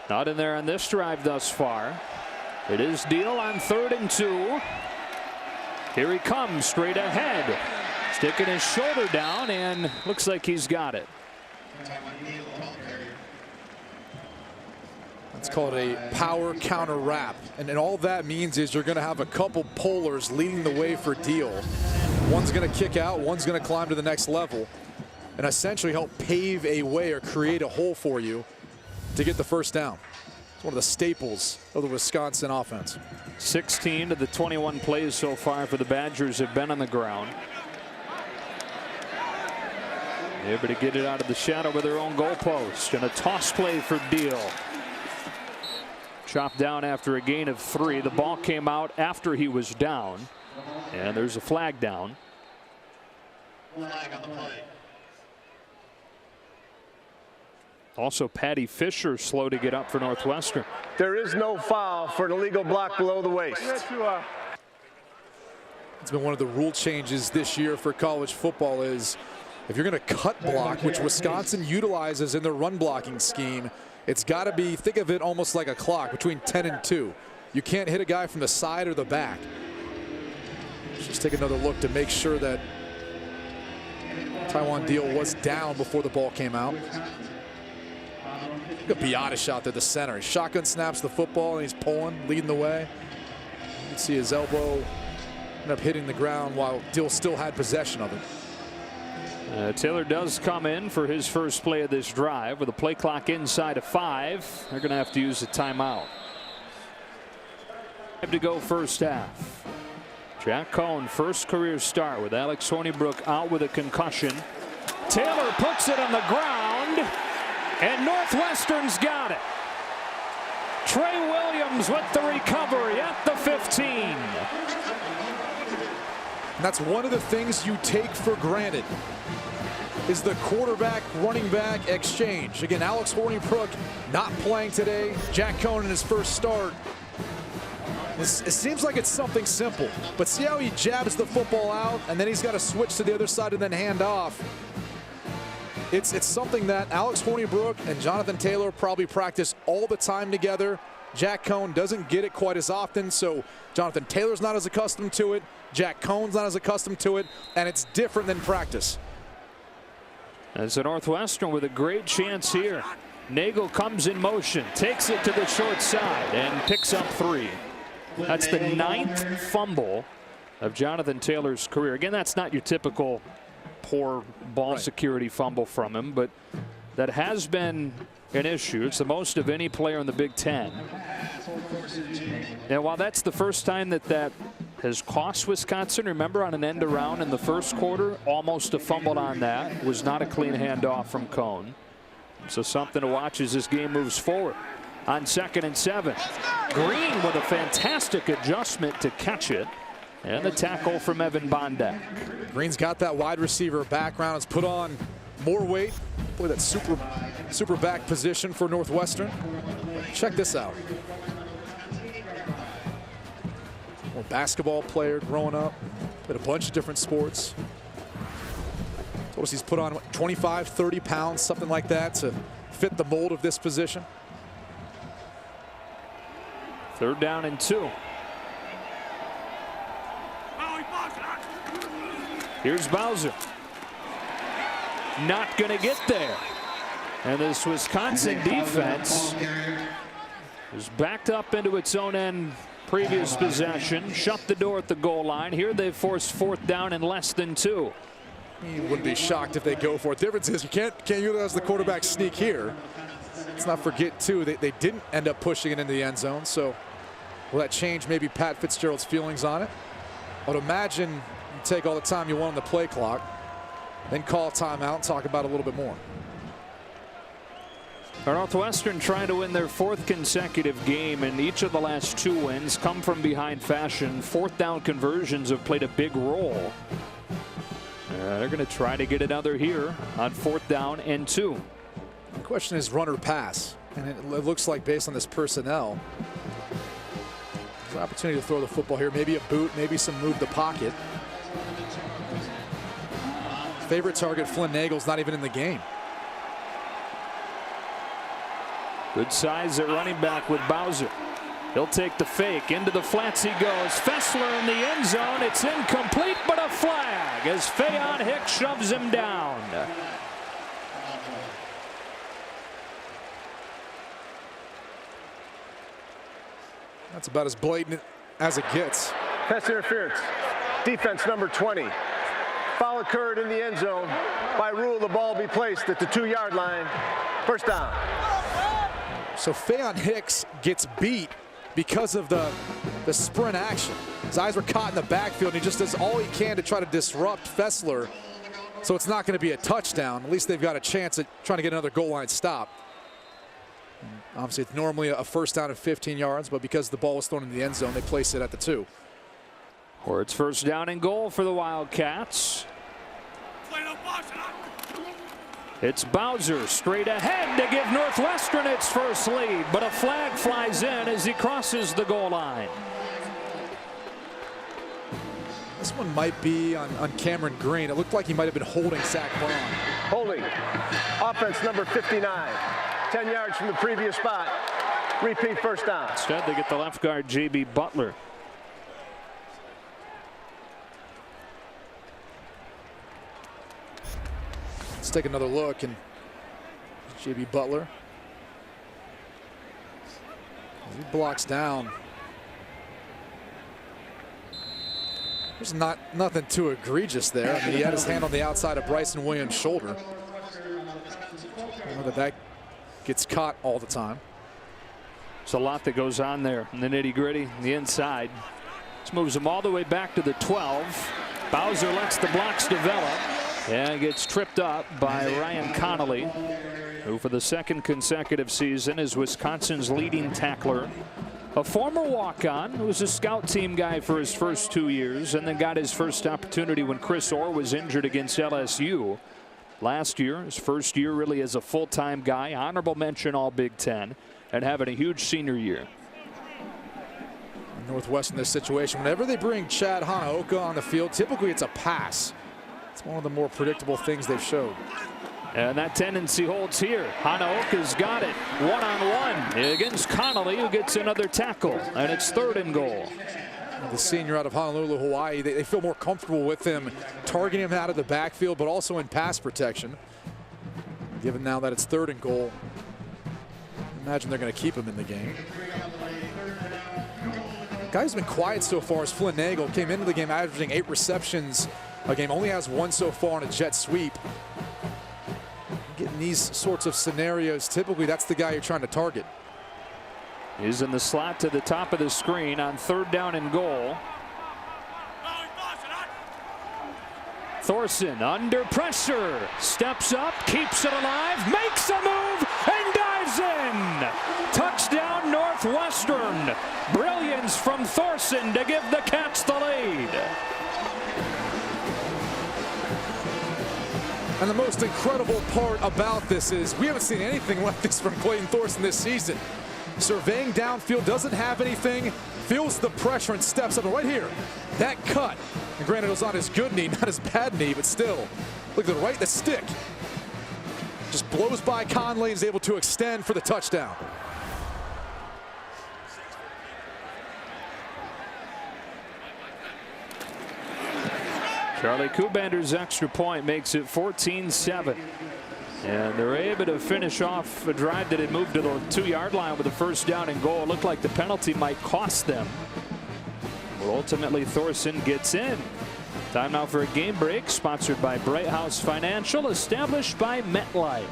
not in there on this drive thus far. It is Deal on 3rd and 2. Here he comes straight ahead, sticking his shoulder down, and looks like he's got it. It's called a power counter wrap, and all that means is you're going to have a couple pullers leading the way for Deal. One's going to kick out, one's going to climb to the next level, and essentially help pave a way or create a hole for you to get the first down. It's one of the staples of the Wisconsin offense. 16 of the 21 plays so far for the Badgers have been on the ground. Able to get it out of the shadow with their own goalpost, and a toss play for Deal. Chopped down after a gain of 3. The ball came out after he was down, and there's a flag down. Flag on the play. Also, Patty Fisher slow to get up for Northwestern. There is no foul for an illegal block below the waist. It's been one of the rule changes this year for college football is if you're going to cut block, which Wisconsin utilizes in their run blocking scheme, it's got to be, think of it almost like a clock between 10 and 2. You can't hit a guy from the side or the back. Let's just take another look to make sure that Taiwan Deal was down before the ball came out. Look at Biotish out there, the center. He shotgun snaps the football and he's pulling, leading the way. You can see his elbow end up hitting the ground while Deal still had possession of it. Taylor does come in for his first play of this drive with a play clock inside of 5. They're going to have to use a timeout. 5 to go first half. Jack Cohen first career start with Alex Hornibrook out with a concussion. Taylor puts it on the ground, and Northwestern's got it. Trey Williams with the recovery at the 15. And that's one of the things you take for granted is the quarterback running back exchange. Again, Alex Hornibrook not playing today. Jack Cohen in his first start. It seems like it's something simple, but see how he jabs the football out and then he's got to switch to the other side and then hand off. It's something that Alex Hornibrook and Jonathan Taylor probably practice all the time together. Jack Cohen doesn't get it quite as often, so Jonathan Taylor's not as accustomed to it. Jack Cohen's not as accustomed to it, and it's different than practice. As a Northwestern with a great chance here. Nagel comes in motion, takes it to the short side, and picks up 3. That's the 9th fumble of Jonathan Taylor's career. Again, that's not your typical poor ball security fumble from him, but that has been an issue. It's the most of any player in the Big Ten. And while that's the first time that has cost Wisconsin, remember on an end around in the first quarter, almost a fumble on that. Was not a clean handoff from Cohen. So something to watch as this game moves forward. On 2nd and 7, Green with a fantastic adjustment to catch it. And the tackle from Evan Bondak. Green's got that wide receiver background. Has put on more weight. Boy, that super back position for Northwestern. Check this out. Well, basketball player growing up. Played a bunch of different sports. Told us he's put on 25, 30 pounds, something like that to fit the mold of this position. 3rd down and 2. Here's Bowser. Not going to get there. And this Wisconsin defense is backed up into its own end. Previous possession, shut the door at the goal line. Here they forced 4th down and less than 2. You wouldn't be shocked if they go for it. The difference is you can't utilize the quarterback sneak here. Let's not forget too, they didn't end up pushing it into the end zone. So will that change maybe Pat Fitzgerald's feelings on it? I would imagine you take all the time you want on the play clock, then call a timeout and talk about it a little bit more. Northwestern trying to win their 4th consecutive game, and each of the last 2 wins come from behind fashion. 4th down conversions have played a big role. They're going to try to get another here on 4th down and 2. The question is run or pass, and it looks like based on this personnel, there's an opportunity to throw the football here. Maybe a boot, maybe some move the pocket. Favorite target, Flynn Nagel's not even in the game. Good size at running back with Bowser. He'll take the fake. Into the flats he goes. Fessler in the end zone. It's incomplete, but a flag as Feion Hicks shoves him down. That's about as blatant as it gets. Pass interference. Defense number 20. Foul occurred in the end zone. By rule, the ball be placed at the 2-yard line. 1st down. So Feion Hicks gets beat because of the sprint action. His eyes were caught in the backfield, and he just does all he can to try to disrupt Fessler. So it's not going to be a touchdown. At least they've got a chance at trying to get another goal line stop. Obviously, it's normally a first down of 15 yards, but because the ball was thrown in the end zone, they place it at the 2. Or it's first down and goal for the Wildcats. It's Bowser straight ahead to give Northwestern its first lead, but a flag flies in as he crosses the goal line. This one might be on Cameron Green. It looked like he might have been holding Zach Braun. Holding. Offense number 59. 10 yards from the previous spot. Repeat first down. Instead, they get the left guard, J.B. Butler. Let's take another look, and J.B. Butler. He blocks down. There's nothing too egregious there. I mean, he had his hand on the outside of Bryson Williams' shoulder. I know that gets caught all the time. There's a lot that goes on there in the nitty-gritty, the inside. This moves him all the way back to the 12. Bowser lets the blocks develop and gets tripped up by Ryan Connolly, who for the second consecutive season is Wisconsin's leading tackler. A former walk-on who was a scout team guy for his first 2 years and then got his first opportunity when Chris Orr was injured against LSU last year. His first year really as a full-time guy. Honorable mention all Big Ten and having a huge senior year. Northwestern in this situation, whenever they bring Chad Hanaoka on the field, typically it's a pass. It's one of the more predictable things they've showed. And that tendency holds here. Hanaoka's got it one-on-one against Connolly, who gets another tackle, and it's 3rd and goal. The senior out of Honolulu, Hawaii, they feel more comfortable with him targeting him out of the backfield, but also in pass protection. Given now that it's 3rd and goal, imagine they're going to keep him in the game. The guy who's been quiet so far is Flynn Nagel. Came into the game averaging 8 receptions a game, only has 1 so far on a jet sweep. Getting these sorts of scenarios, typically that's the guy you're trying to target. He's in the slot to the top of the screen on 3rd down and goal. Thorson under pressure, steps up, keeps it alive, makes a move, and dives in. Touchdown Northwestern. Brilliance from Thorson to give the Cats the lead. And the most incredible part about this is we haven't seen anything like this from Clayton Thorson this season. Surveying downfield, doesn't have anything, feels the pressure and steps up. And right here, that cut. And granted, it was on his good knee, not his bad knee, but still. Look at the stick. Just blows by Conley and is able to extend for the touchdown. Charlie Kubander's extra point makes it 14-7. And they're able to finish off a drive that had moved to the 2-yard line with a first down and goal. It looked like the penalty might cost them. But ultimately, Thorson gets in. Time now for a game break, sponsored by Bright House Financial, established by MetLife.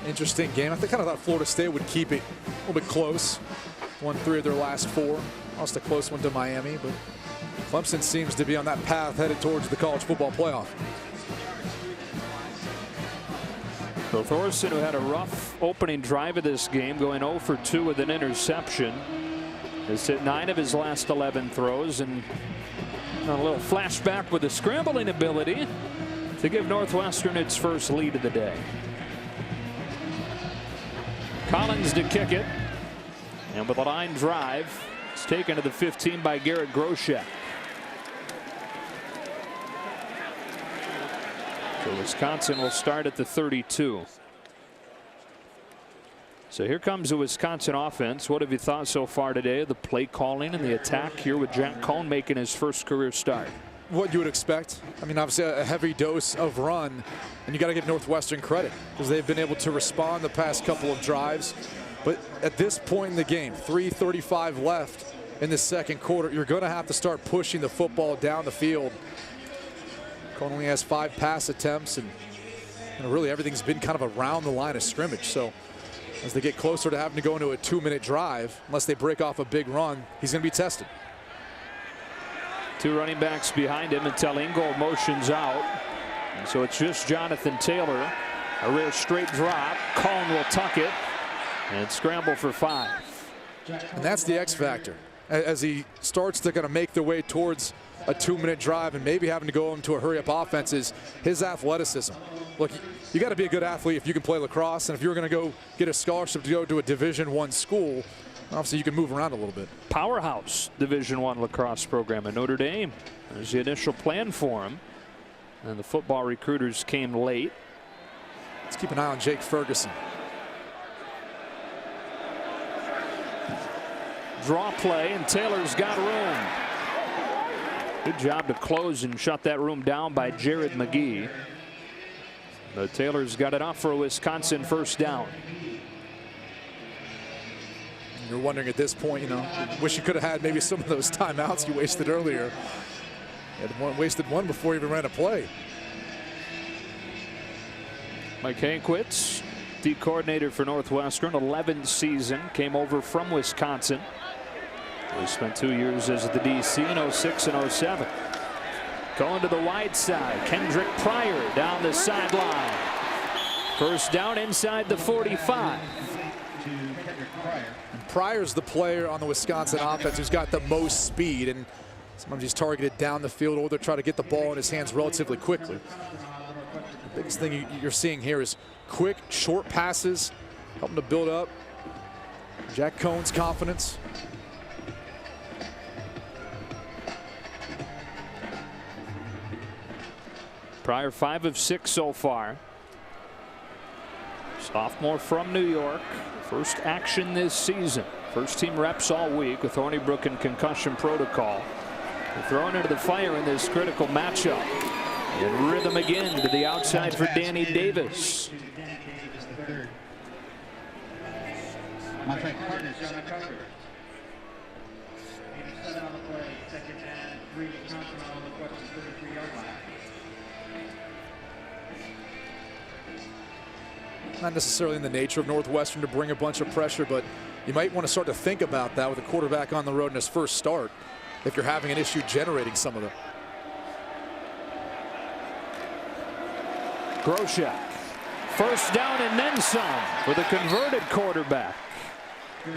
Interesting game. I kind of thought Florida State would keep it a little bit close. Won 3 of their last 4. Lost a close one to Miami, but Clemson seems to be on that path headed towards the college football playoff. So Thorson, who had a rough opening drive of this game, going 0 for 2 with an interception, has hit 9 of his last 11 throws, and a little flashback with the scrambling ability to give Northwestern its first lead of the day. Collins to kick it, and with a line drive, it's taken to the 15 by Garrett Groshek. So Wisconsin will start at the 32. So here comes the Wisconsin offense. What have you thought so far today of the play calling and the attack here with Jack Cohen making his first career start? What you would expect. I mean, obviously a heavy dose of run, and you got to give Northwestern credit because they've been able to respond the past couple of drives. But at this point in the game, 3:35 left, in the second quarter. You're going to have to start pushing the football down the field. Cohen only has 5 pass attempts, and really everything's been kind of around the line of scrimmage. So as they get closer to having to go into a 2-minute drive, unless they break off a big run, he's going to be tested. 2 running backs behind him until Ingold motions out. And so it's just Jonathan Taylor. A rear straight drop. Cohen will tuck it and scramble for 5. And that's the X factor. As he starts to kind of make their way towards a 2-minute drive and maybe having to go into a hurry-up offense, is his athleticism. Look, you got to be a good athlete if you can play lacrosse, and if you're going to go get a scholarship to go to a Division I school, obviously you can move around a little bit. Powerhouse Division I lacrosse program at Notre Dame. There's the initial plan for him, and the football recruiters came late. Let's keep an eye on Jake Ferguson. Draw play, and Taylor's got room. Good job to close and shut that room down by Jared McGee. But Taylor's got it off for a Wisconsin first down. You're wondering at this point, wish you could have had maybe some of those timeouts you wasted earlier. You had wasted one before you even ran a play. Mike Hankwitz, D coordinator for Northwestern, 11th season, came over from Wisconsin. He spent 2 years as the DC in 06 and 07. Going to the wide side, Kendrick Pryor down the sideline. First down inside the 45. And Pryor's the player on the Wisconsin offense who's got the most speed, and sometimes he's targeted down the field, or they're trying to get the ball in his hands relatively quickly. The biggest thing you're seeing here is quick, short passes, helping to build up Jack Cohen's confidence. Pryor 5 of 6 so far. Sophomore from New York. First action this season. First team reps all week with Hornibrook and concussion protocol. They're thrown into the fire in this critical matchup. In rhythm again to the outside for Danny Davis. Not necessarily in the nature of Northwestern to bring a bunch of pressure, but you might want to start to think about that with a quarterback on the road in his first start if you're having an issue generating some of them. Groshek, first down and then some for the converted quarterback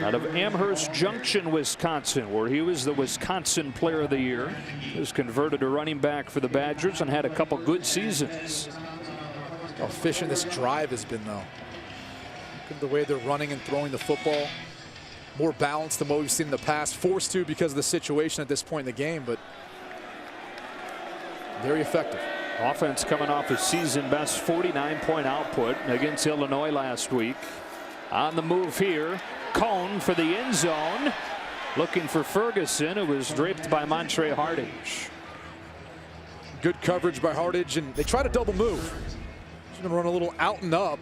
out of Amherst Junction, Wisconsin, where he was the Wisconsin Player of the Year. He was converted to running back for the Badgers and had a couple good seasons. How efficient this drive has been, though. Look at the way they're running and throwing the football. More balanced than what we've seen in the past. Forced to because of the situation at this point in the game, but very effective. Offense coming off a season best 49-point output against Illinois last week. On the move here, Cohen for the end zone. Looking for Ferguson, who was draped by Montre Hardage. Good coverage by Hardage, and they try to double move. He's going to run a little out and up.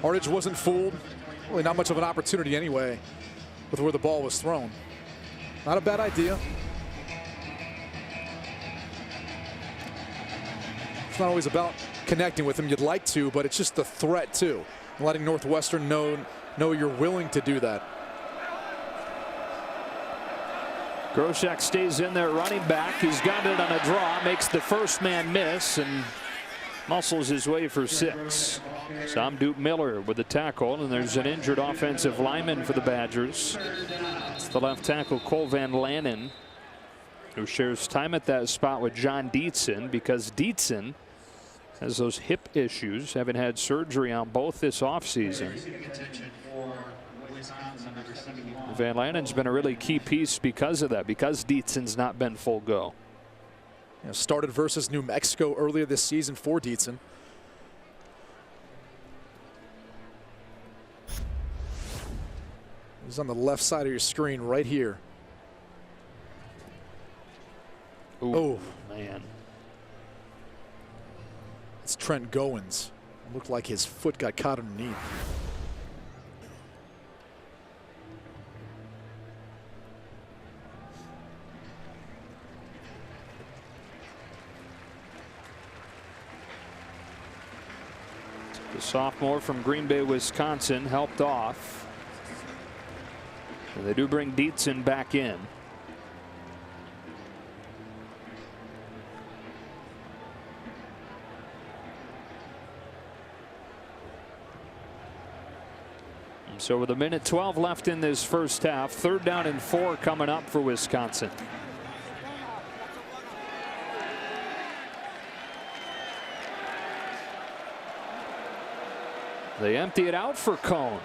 Hardage wasn't fooled. Really not much of an opportunity anyway with where the ball was thrown. Not a bad idea. It's not always about connecting with him. You'd like to, but it's just the threat too. Letting Northwestern know you're willing to do that. Groshek stays in there, running back. He's got it on a draw, makes the first man miss, and muscles his way for 6. Sam Duke Miller with the tackle, and there's an injured offensive lineman for the Badgers. It's the left tackle, Cole Van Lanen, who shares time at that spot with John Dietzen, because Dietzen has those hip issues, having had surgery on both this offseason. Van Lanen's been a really key piece because of that, because Dietzen's not been full go. Started versus New Mexico earlier this season for Dietzen. He's on the left side of your screen right here. Ooh, oh, man. It's Trent Goins. It looked like his foot got caught underneath. sophomore from Green Bay, Wisconsin, helped off. And they do bring Dietzen back in. So with 1:12 left in this first half, 3rd down and 4 coming up for Wisconsin. They empty it out for Cohen.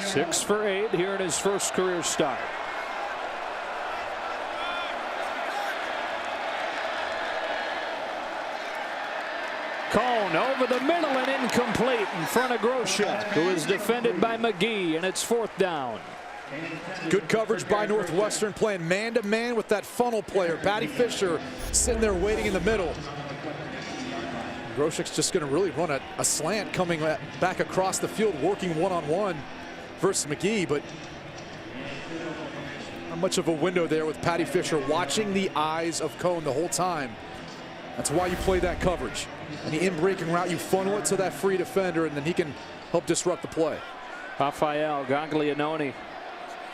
Six for 8 here in his first career start. Cohen over the middle and incomplete in front of Groshek, who is defended by McGee, and it's 4th down. Good coverage by Northwestern, playing man-to-man with that funnel player. Patty Fisher sitting there waiting in the middle. Groshek's just going to really run a slant coming back across the field, working one-on-one versus McGee, but not much of a window there with Patty Fisher watching the eyes of Cohen the whole time. That's why you play that coverage. And the in-breaking route, you funnel it to that free defender, and then he can help disrupt the play. Rafael Gaglianone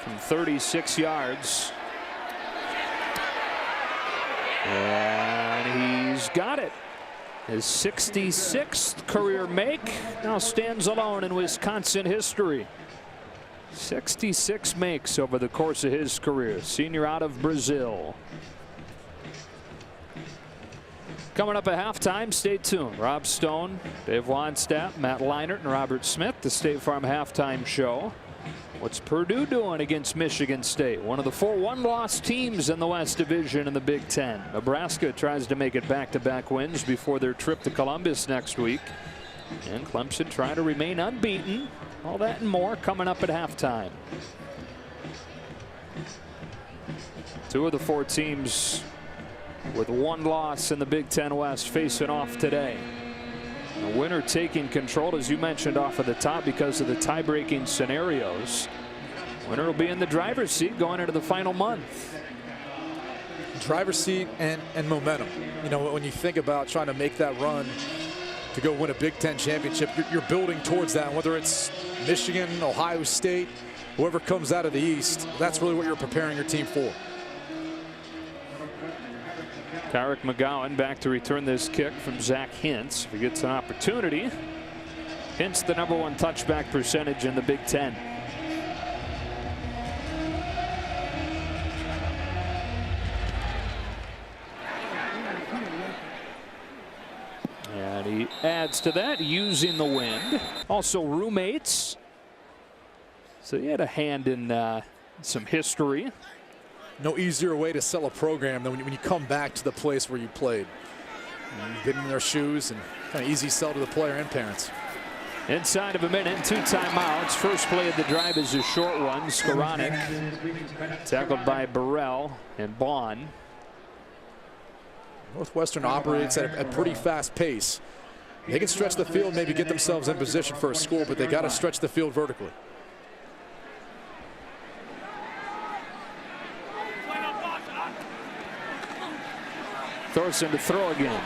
from 36 yards. And he's got it. His 66th career make now stands alone in Wisconsin history. 66 makes over the course of his career. Senior out of Brazil. Coming up at halftime, stay tuned. Rob Stone, Dave Wannstedt, Matt Leinart, and Robert Smith, the State Farm halftime show. What's Purdue doing against Michigan State? One of the 4 one-loss teams in the West Division in the Big Ten. Nebraska tries to make it back-to-back wins before their trip to Columbus next week. And Clemson trying to remain unbeaten. All that and more coming up at halftime. 2 of the 4 teams with 1 loss in the Big Ten West facing off today. The winner taking control, as you mentioned off of the top, because of the tie-breaking scenarios. Winner will be in the driver's seat going into the final month. Driver's seat and momentum. You know, when you think about trying to make that run to go win a Big Ten championship, you're building towards that. Whether it's Michigan, Ohio State, whoever comes out of the East, that's really what you're preparing your team for. Tarek McGowan back to return this kick from Zach Hintz. If he gets an opportunity. Hintz the #1 touchback percentage in the Big Ten. And he adds to that using the wind. Also roommates. So he had a hand in some history. No easier way to sell a program than when you come back to the place where you played. You've been in their shoes, and kind of easy sell to the player and parents. Inside of a minute, 2 timeouts. First play of the drive is a short one. Skoranek tackled by Burrell and Bond. Northwestern operates at a pretty fast pace. They can stretch the field, maybe get themselves in position for a score, but they got to stretch the field vertically. Thorson to throw again.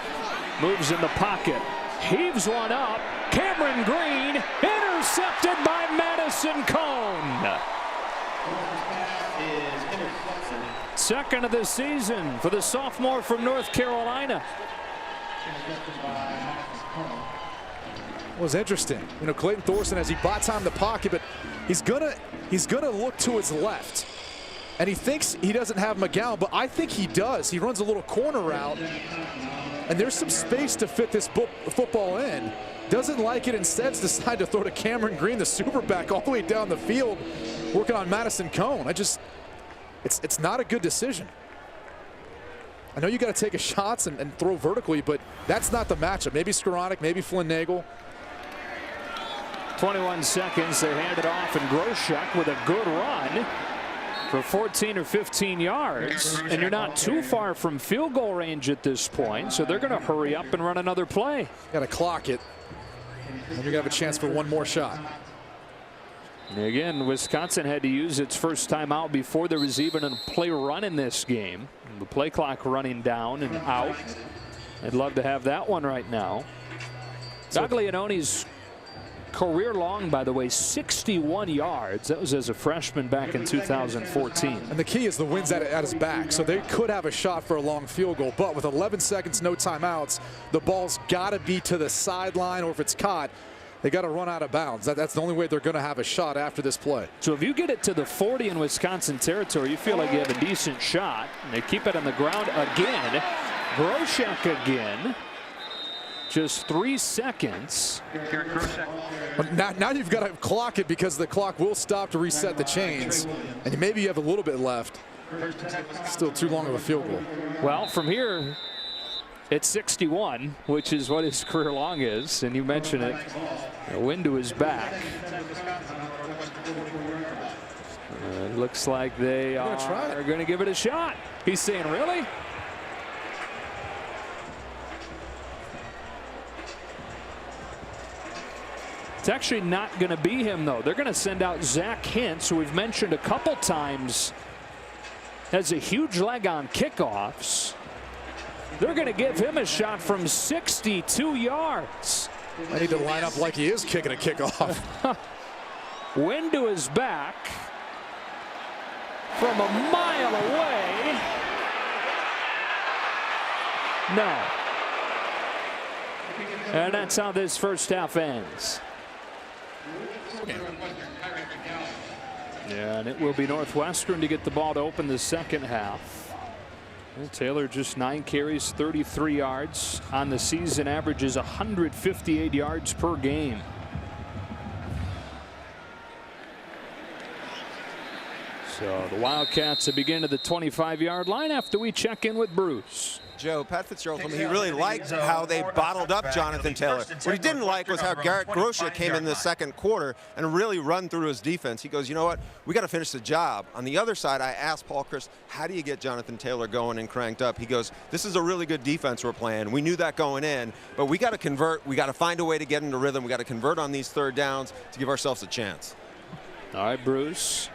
Moves in the pocket. Heaves one up. Cameron Green intercepted by Madison Cohen. Second of the season for the sophomore from North Carolina. It was interesting. You know, Clayton Thorson, as he bought time in the pocket, but he's gonna look to his left. And he thinks he doesn't have McGowan, but I think he does. He runs a little corner route, and there's some space to fit this football in. Doesn't like it, instead decide to throw to Cameron Green, the superback, all the way down the field, working on Madison Cohen. It's not a good decision. I know you got to take a shots and throw vertically, but that's not the matchup. Maybe Skoranek, maybe Flynn Nagel. 21 seconds, they hand it off, and Groshek with a good run for 14 or 15 yards, and you're not too far from field goal range at this point, so they're going to hurry up and run another play. Got to clock it, and you're going to have a chance for one more shot. And again, Wisconsin had to use its first timeout before there was even a play run in this game. The play clock running down and out. I'd love to have that one right now. Gaglianone's career long, by the way, 61 yards. That was as a freshman back in 2014. And the key is the wind's at his back, so they could have a shot for a long field goal. But with 11 seconds, no timeouts, the ball's got to be to the sideline, or if it's caught, they got to run out of bounds. That's the only way they're going to have a shot after this play. So if you get it to the 40 in Wisconsin territory, you feel like you have a decent shot. And they keep it on the ground again. Groshek again. Just 3 seconds. Now you've got to clock it, because the clock will stop to reset the chains. And maybe you have a little bit left. Still too long of a field goal. Well, from here, it's 61, which is what his career long is. And you mentioned it. The wind to his back. It looks like they are going to give it a shot. He's saying, really? It's actually not going to be him, though. They're going to send out Zach Hintz, who we've mentioned a couple times has a huge leg on kickoffs. They're going to give him a shot from 62 yards. I need to line up like he is kicking a kickoff. Wind to his back from a mile away. No. And that's how this first half ends. Yeah, and it will be Northwestern to get the ball to open the second half. And Taylor just 9 carries, 33 yards on the season, averages 158 yards per game. So the Wildcats have begin to the 25-yard line after we check in with Bruce. Joe, Pat Fitzgerald told me he really liked how they bottled up Jonathan Taylor. What he didn't like was how Garrett Groshek came in the second quarter and really run through his defense. He goes, you know what, we got to finish the job. On the other side, I asked Paul Chris, how do you get Jonathan Taylor going and cranked up? He goes, this is a really good defense we're playing. We knew that going in, but we got to convert. We got to find a way to get into rhythm. We got to convert on these third downs to give ourselves a chance. All right, Bruce.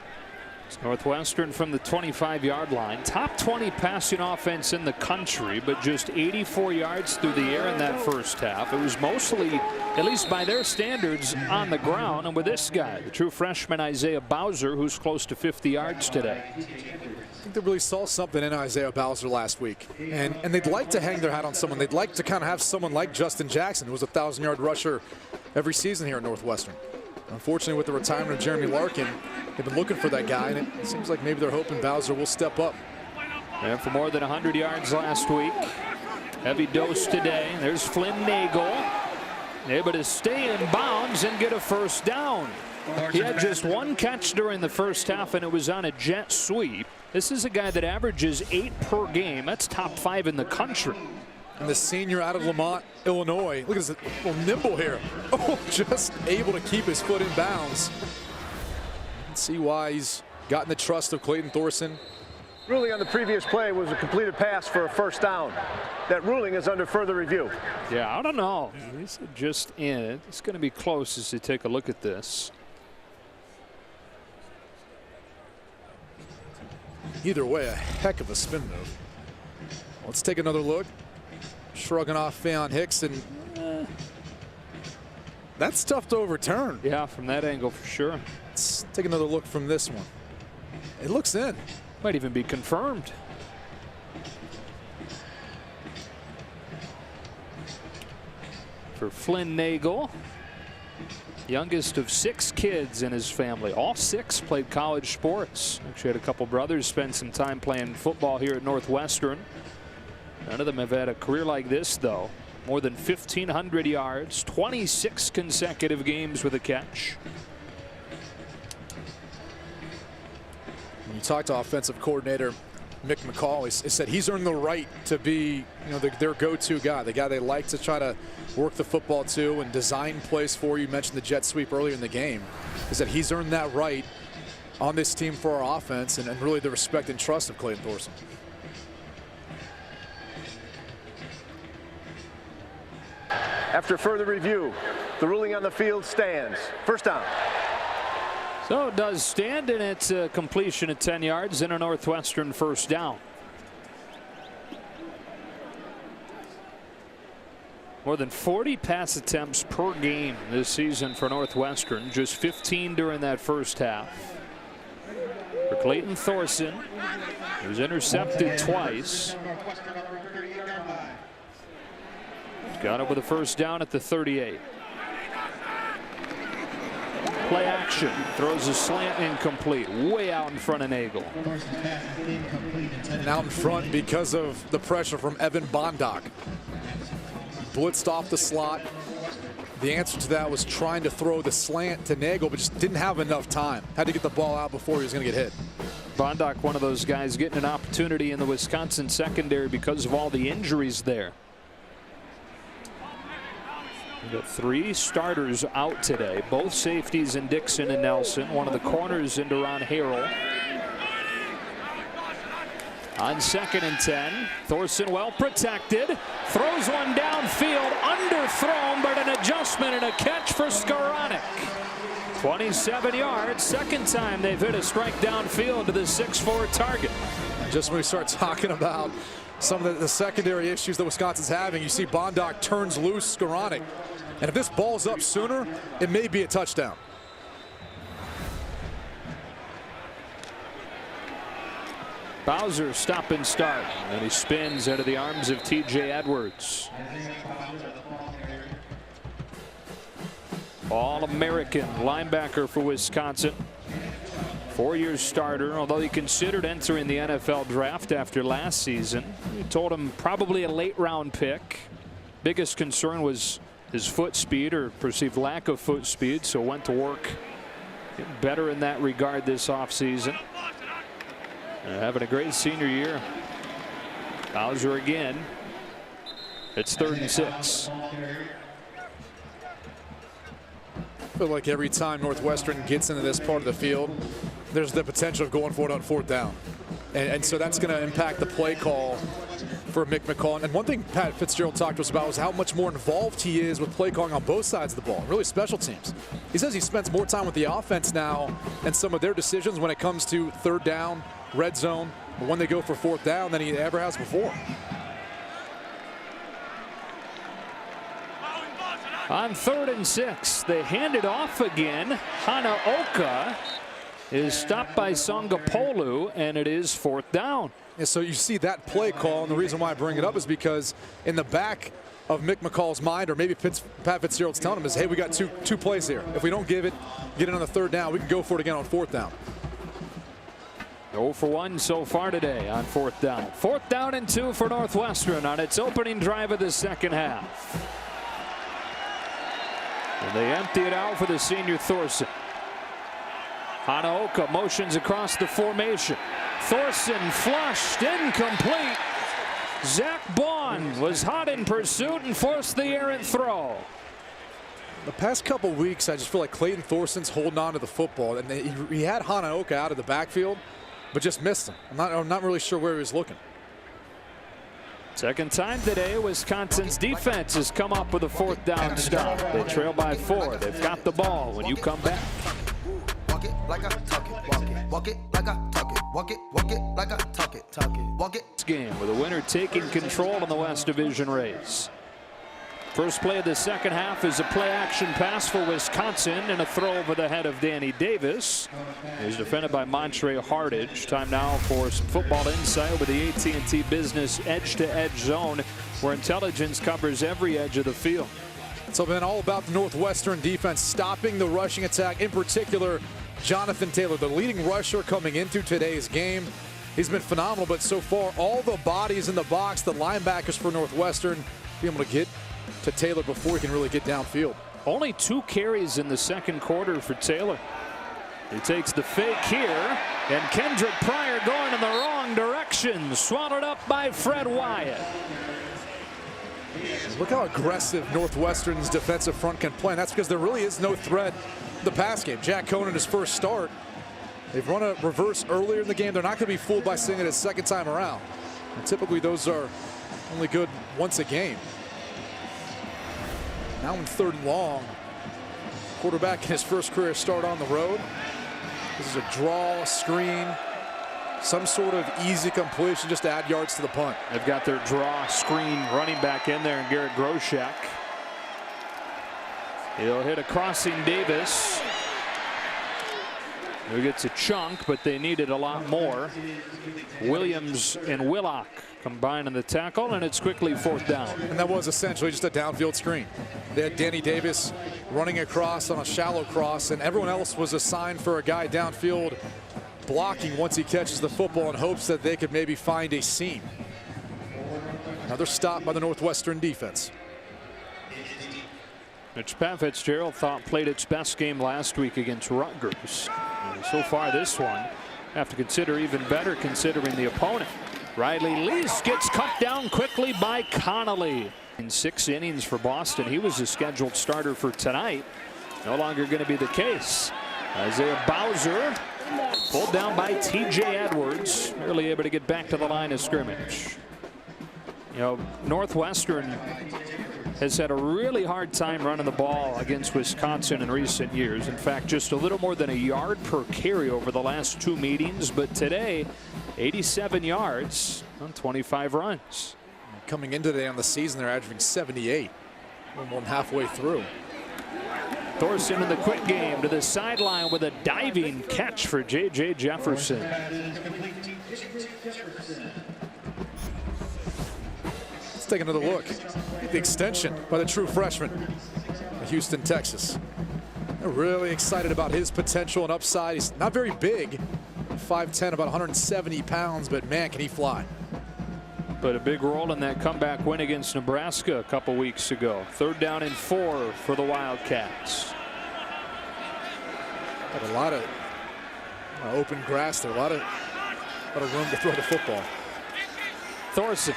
It's Northwestern from the 25-yard line. Top 20 passing offense in the country, but just 84 yards through the air in that first half. It was mostly, at least by their standards, on the ground. And with this guy, the true freshman Isaiah Bowser, who's close to 50 yards today. I think they really saw something in Isaiah Bowser last week. And they'd like to hang their hat on someone. They'd like to kind of have someone like Justin Jackson, who was a 1,000-yard rusher every season here at Northwestern. Unfortunately, with the retirement of Jeremy Larkin, they've been looking for that guy, and it seems like maybe they're hoping Bowser will step up. And for more than 100 yards last week, heavy dose today. There's Flynn Nagel, able to stay in bounds and get a first down. He had just 1 catch during the first half, and it was on a jet sweep. This is a guy that averages 8 per game. That's top 5 in the country. And the senior out of Lamont, Illinois. Look at this little nimble here. Oh, just able to keep his foot in bounds. Let's see why he's gotten the trust of Clayton Thorson. Ruling on the previous play was a completed pass for a first down. That ruling is under further review. Yeah, I don't know. He's just in it. It's going to be close as you take a look at this. Either way, a heck of a spin move. Let's take another look. Shrugging off Faion Hicks, and that's tough to overturn. Yeah, from that angle for sure. Let's take another look from this one. It looks in. Might even be confirmed. For Flynn Nagel, youngest of 6 kids in his family. All 6 played college sports. Actually had a couple brothers spend some time playing football here at Northwestern. None of them have had a career like this, though. More than 1,500 yards, 26 consecutive games with a catch. When you talk to offensive coordinator Mick McCall, he said he's earned the right to be, their go-to guy, the guy they like to try to work the football to and design plays for. You mentioned the jet sweep earlier in the game. Is that he's earned that right on this team for our offense, and really the respect and trust of Clayton Thorson. After further review, the ruling on the field stands. First down. So it does stand, and it's a completion at 10 yards and a Northwestern first down. More than 40 pass attempts per game this season for Northwestern. Just 15 during that first half. For Clayton Thorson, he was intercepted twice. Got it with a first down at the 38. Play action. Throws a slant incomplete. Way out in front of Nagel. And out in front because of the pressure from Evan Bondoc. Blitzed off the slot. The answer to that was trying to throw the slant to Nagel, but just didn't have enough time. Had to get the ball out before he was going to get hit. Bondoc, one of those guys getting an opportunity in the Wisconsin secondary because of all the injuries there. We've got 3 starters out today. Both safeties in Dixon and Nelson. One of the corners into Ron Harrell. On 2nd and 10, Thorson well protected. Throws one downfield, underthrown, but an adjustment and a catch for Skowronek. 27 yards, second time they've hit a strike downfield to the 6'4" target. Just when we start talking about some of the secondary issues that Wisconsin's having, you see Bondoc turns loose Skowronek. And if this ball's up sooner, it may be a touchdown. Bowser stop and start, and he spins out of the arms of T.J. Edwards. All-American linebacker for Wisconsin. 4-year starter, although he considered entering the NFL draft after last season. We told him probably a late-round pick. Biggest concern was his foot speed, or perceived lack of foot speed, so went to work getting better in that regard this offseason. Having a great senior year. Bowser again. It's 3rd and 6. I feel like every time Northwestern gets into this part of the field, there's the potential of going for it on 4th down. And so that's going to impact the play call for Mick McCall. And one thing Pat Fitzgerald talked to us about was how much more involved he is with play calling on both sides of the ball, really special teams. He says he spends more time with the offense now and some of their decisions when it comes to 3rd down, red zone, or when they go for 4th down than he ever has before. On 3rd and 6, they hand it off again. Hanaoka is stopped by Songapolu, and it is 4th down. And so you see that play call, and the reason why I bring it up is because in the back of Mick McCall's mind, or maybe Pat Fitzgerald's telling him, is, hey, we got two plays here. If we don't get it on the 3rd down, we can go for it again on 4th down. 0 for 1 so far today on 4th down. 4th down and 2 for Northwestern on its opening drive of the second half. And they empty it out for the senior Thorson. Hanaoka motions across the formation. Thorson flushed, incomplete. Zach Bond was hot in pursuit and forced the errant throw. The past couple weeks, I just feel like Clayton Thorson's holding on to the football, and he had Hanaoka out of the backfield, but just missed him. I'm not really sure where he was looking. Second time today, Wisconsin's defense has come up with a 4th down stop. They trail by 4. They've got the ball when you come back. Walk it like I talk it, walk it, walk it like I talk it, walk it like I talk it, walk it. This game with a winner taking control in the West Division race. First play of the second half is a play action pass for Wisconsin and a throw over the head of Danny Davis. He's defended by Montre Hardage. Time now for some football insight with the AT&T Business edge-to-edge zone, where intelligence covers every edge of the field. So been all about the Northwestern defense stopping the rushing attack, in particular Jonathan Taylor, the leading rusher coming into today's game. He's been phenomenal, but so far all the bodies in the box, the linebackers for Northwestern, be able to get to Taylor before he can really get downfield. Only 2 carries in the second quarter for Taylor. He takes the fake here, and Kendrick Pryor going in the wrong direction. Swallowed up by Fred Wyatt. Look how aggressive Northwestern's defensive front can play, and that's because there really is no threat in the pass game. Jack Cohen in his first start, they've run a reverse earlier in the game. They're not going to be fooled by seeing it a second time around. And typically those are only good once a game. Now in 3rd and long, quarterback in his first career start on the road. This is a draw, screen, some sort of easy completion just to add yards to the punt. They've got their draw screen running back in there, and Garrett Groshek. He'll hit a crossing Davis, who gets a chunk, but they needed a lot more. Williams and Willock combine in the tackle, and it's quickly 4th down. And that was essentially just a downfield screen. They had Danny Davis running across on a shallow cross, and everyone else was assigned for a guy downfield blocking once he catches the football in hopes that they could maybe find a seam. Another stop by the Northwestern defense. Which Pat Fitzgerald thought played its best game last week against Rutgers. And so far this one, have to consider even better considering the opponent. Riley Lease gets cut down quickly by Connolly. In 6 innings for Boston, he was a scheduled starter for tonight. No longer going to be the case. Isaiah Bowser pulled down by TJ Edwards, barely able to get back to the line of scrimmage. You know, Northwestern has had a really hard time running the ball against Wisconsin in recent years. In fact, just a little more than a yard per carry over the last 2 meetings. But today, 87 yards on 25 runs. Coming into today on the season, they're averaging 78. A little more than halfway through. Thorson in the quick game to the sideline with a diving catch for J.J. Jefferson. Let's take another look. The extension by the true freshman, Houston, Texas. They're really excited about his potential and upside. He's not very big, 5'10", about 170 pounds, but man, can he fly. But a big role in that comeback win against Nebraska a couple weeks ago. 3rd down and 4 for the Wildcats. Got a lot of open grass there, a lot of room to throw the football. Thorson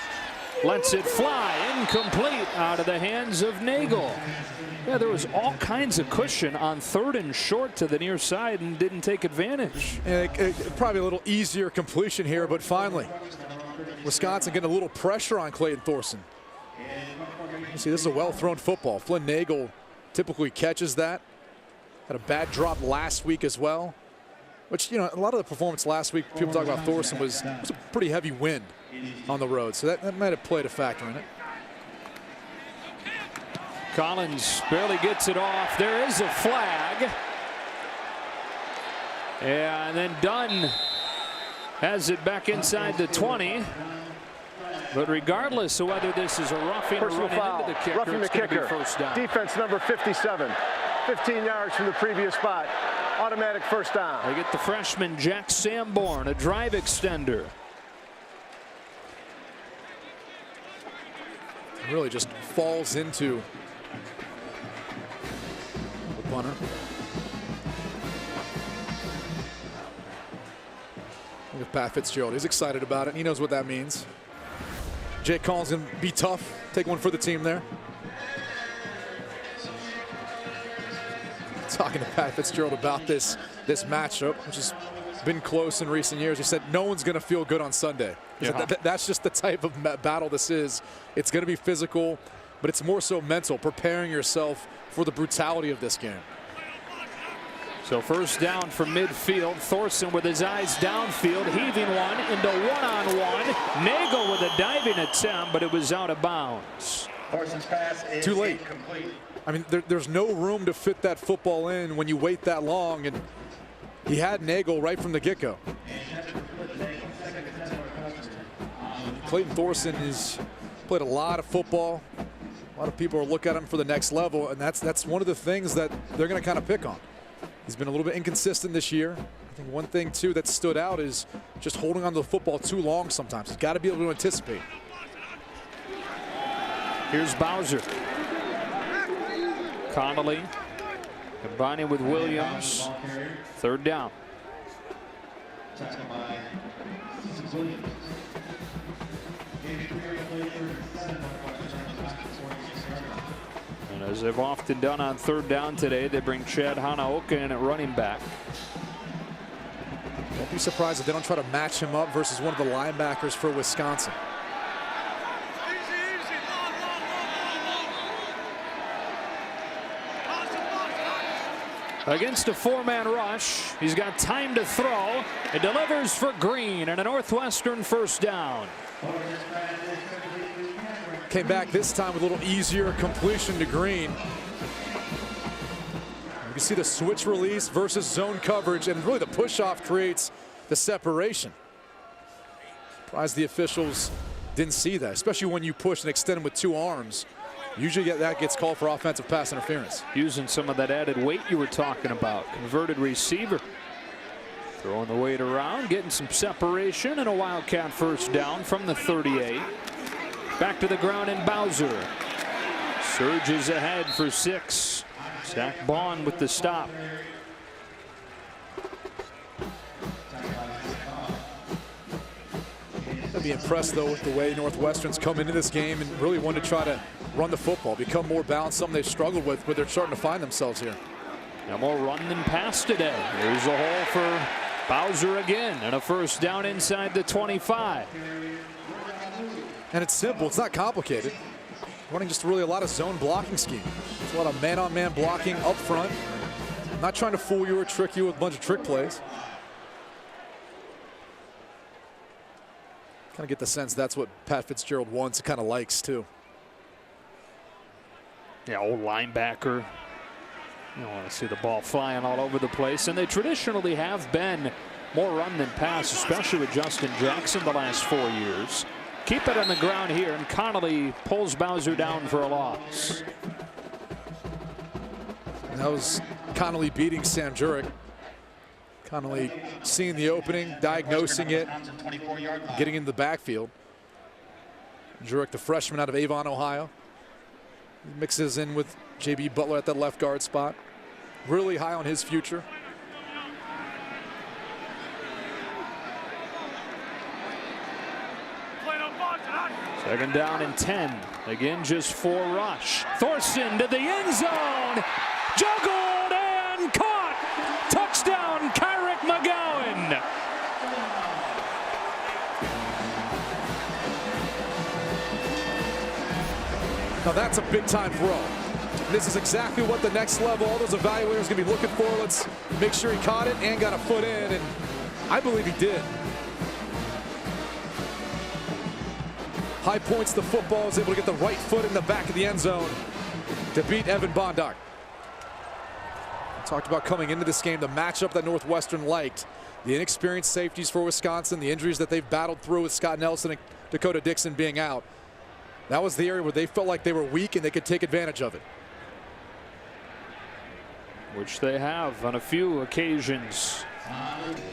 lets it fly, incomplete, out of the hands of Nagel. Yeah, there was all kinds of cushion on 3rd and short to the near side and didn't take advantage. And probably a little easier completion here, but finally, Wisconsin getting a little pressure on Clayton Thorson. You see, this is a well-thrown football. Flynn Nagel typically catches that. Had a bad drop last week as well. Which, you know, a lot of the performance last week, people talk about Thorson, was a pretty heavy wind on the road. So that might have played a factor in it. Collins barely gets it off. There is a flag. And then Dunn has it back inside the 20. But regardless of whether this is a roughing or running into the kicker, roughing the it's going to be kicker. 1st down. Defense number 57, 15 yards from the previous spot. Automatic 1st down. They get the freshman Jack Sanborn, a drive extender. Really just falls into the punter. Look at Pat Fitzgerald. He's excited about it. He knows what that means. Jake Collins going to be tough. Take one for the team there. Talking to Pat Fitzgerald about this matchup, which has been close in recent years. He said no one's going to feel good on Sunday. That's just the type of battle this is. It's going to be physical, but it's more so mental, preparing yourself for the brutality of this game. So 1st down from midfield. Thorson with his eyes downfield, heaving one into one-on-one. Nagel with a diving attempt, but it was out of bounds. Too late. I mean, there's no room to fit that football in when you wait that long, and he had Nagel right from the get-go. Clayton Thorson has played a lot of football. A lot of people are looking at him for the next level, and that's one of the things that they're going to kind of pick on. He's been a little bit inconsistent this year. I think one thing, too, that stood out is just holding on to the football too long sometimes. He's got to be able to anticipate. Here's Bowser. Connolly combining with Williams. 3rd down. And as they've often done on 3rd down today, they bring Chad Hanaoka in at running back. Don't be surprised if they don't try to match him up versus one of the linebackers for Wisconsin. Against a 4-man rush, he's got time to throw. It delivers for Green and a Northwestern 1st down. Came back this time with a little easier completion to Green. You can see the switch release versus zone coverage, and really the push-off creates the separation. Surprised the officials didn't see that, especially when you push and extend them with 2 arms. Usually that gets called for offensive pass interference. Using some of that added weight you were talking about. Converted receiver. Throwing the weight around, getting some separation, and a Wildcat first down from the 38. Back to the ground, and Bowser surges ahead for 6. Zach Bond with the stop. I'd be impressed, though, with the way Northwestern's come into this game and really want to try to run the football, become more balanced, something they've struggled with, but they're starting to find themselves here. Now more run than pass today. There's a hole for Bowser again, and a first down inside the 25. And it's simple. It's not complicated. Running just really a lot of zone blocking scheme. It's a lot of man-on-man blocking up front. Not trying to fool you or trick you with a bunch of trick plays. Kind of get the sense that's what Pat Fitzgerald wants and kind of likes, too. Yeah, old linebacker. You don't want to see the ball flying all over the place, and they traditionally have been more run than pass, especially with Justin Jackson the last 4 years. Keep it on the ground here, and Connolly pulls Bowser down for a loss. That was Connolly beating Sam Jurek. Connolly seeing the opening, diagnosing it, getting into the backfield. Jurek, the freshman out of Avon, Ohio. He mixes in with J.B. Butler at that left guard spot. Really high on his future. Second down and 10. Again, just 4 rush. Thorson to the end zone. Juggled and caught. Touchdown, Kyrick McGowan. Now that's a big time throw. This is exactly what the next level, all those evaluators going to be looking for. Let's make sure he caught it and got a foot in, and I believe he did. High points the football, is able to get the right foot in the back of the end zone to beat Evan Bondoc. Talked about coming into this game, the matchup that Northwestern liked. The inexperienced safeties for Wisconsin, the injuries that they've battled through with Scott Nelson and Dakota Dixon being out. That was the area where they felt like they were weak and they could take advantage of it. Which they have on a few occasions.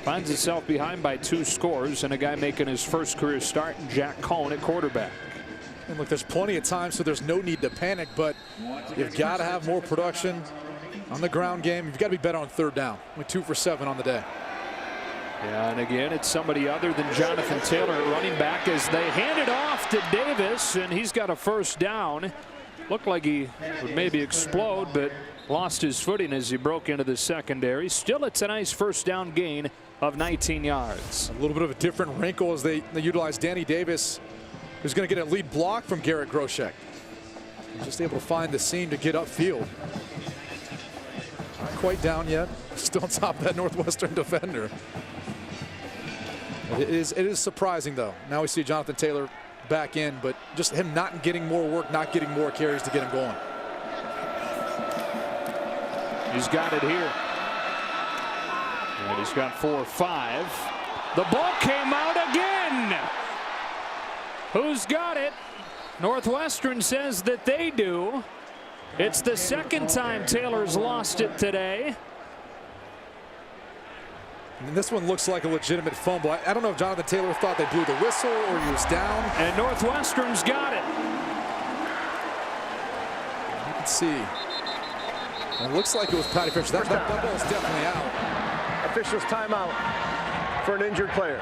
Finds itself behind by 2 scores, and a guy making his first career start, Jack Cohen at quarterback. And look, there's plenty of time, so there's no need to panic, but you've got to have more production on the ground game. You've got to be better on 3rd down. We're 2 for 7 on the day. Yeah, and again, it's somebody other than Jonathan Taylor at running back as they hand it off to Davis, and he's got a first down. Looked like he would maybe explode, but lost his footing as he broke into the secondary. Still, it's a nice first down gain of 19 yards. A little bit of a different wrinkle as they utilize Danny Davis, who's going to get a lead block from Garrett Groshek. Just able to find the seam to get upfield. Not quite down yet. Still on top of that Northwestern defender. It is surprising, though. Now we see Jonathan Taylor back in, but just him not getting more work, not getting more carries to get him going. He's got it here. And he's got 4 or 5. The ball came out again. Who's got it? Northwestern says that they do. It's the 2nd time Taylor's lost it today. And this one looks like a legitimate fumble. I don't know if Jonathan Taylor thought they blew the whistle or he was down. And Northwestern's got it. You can see. And it looks like it was Patty Fisher. That ball is definitely out. Officials timeout for an injured player.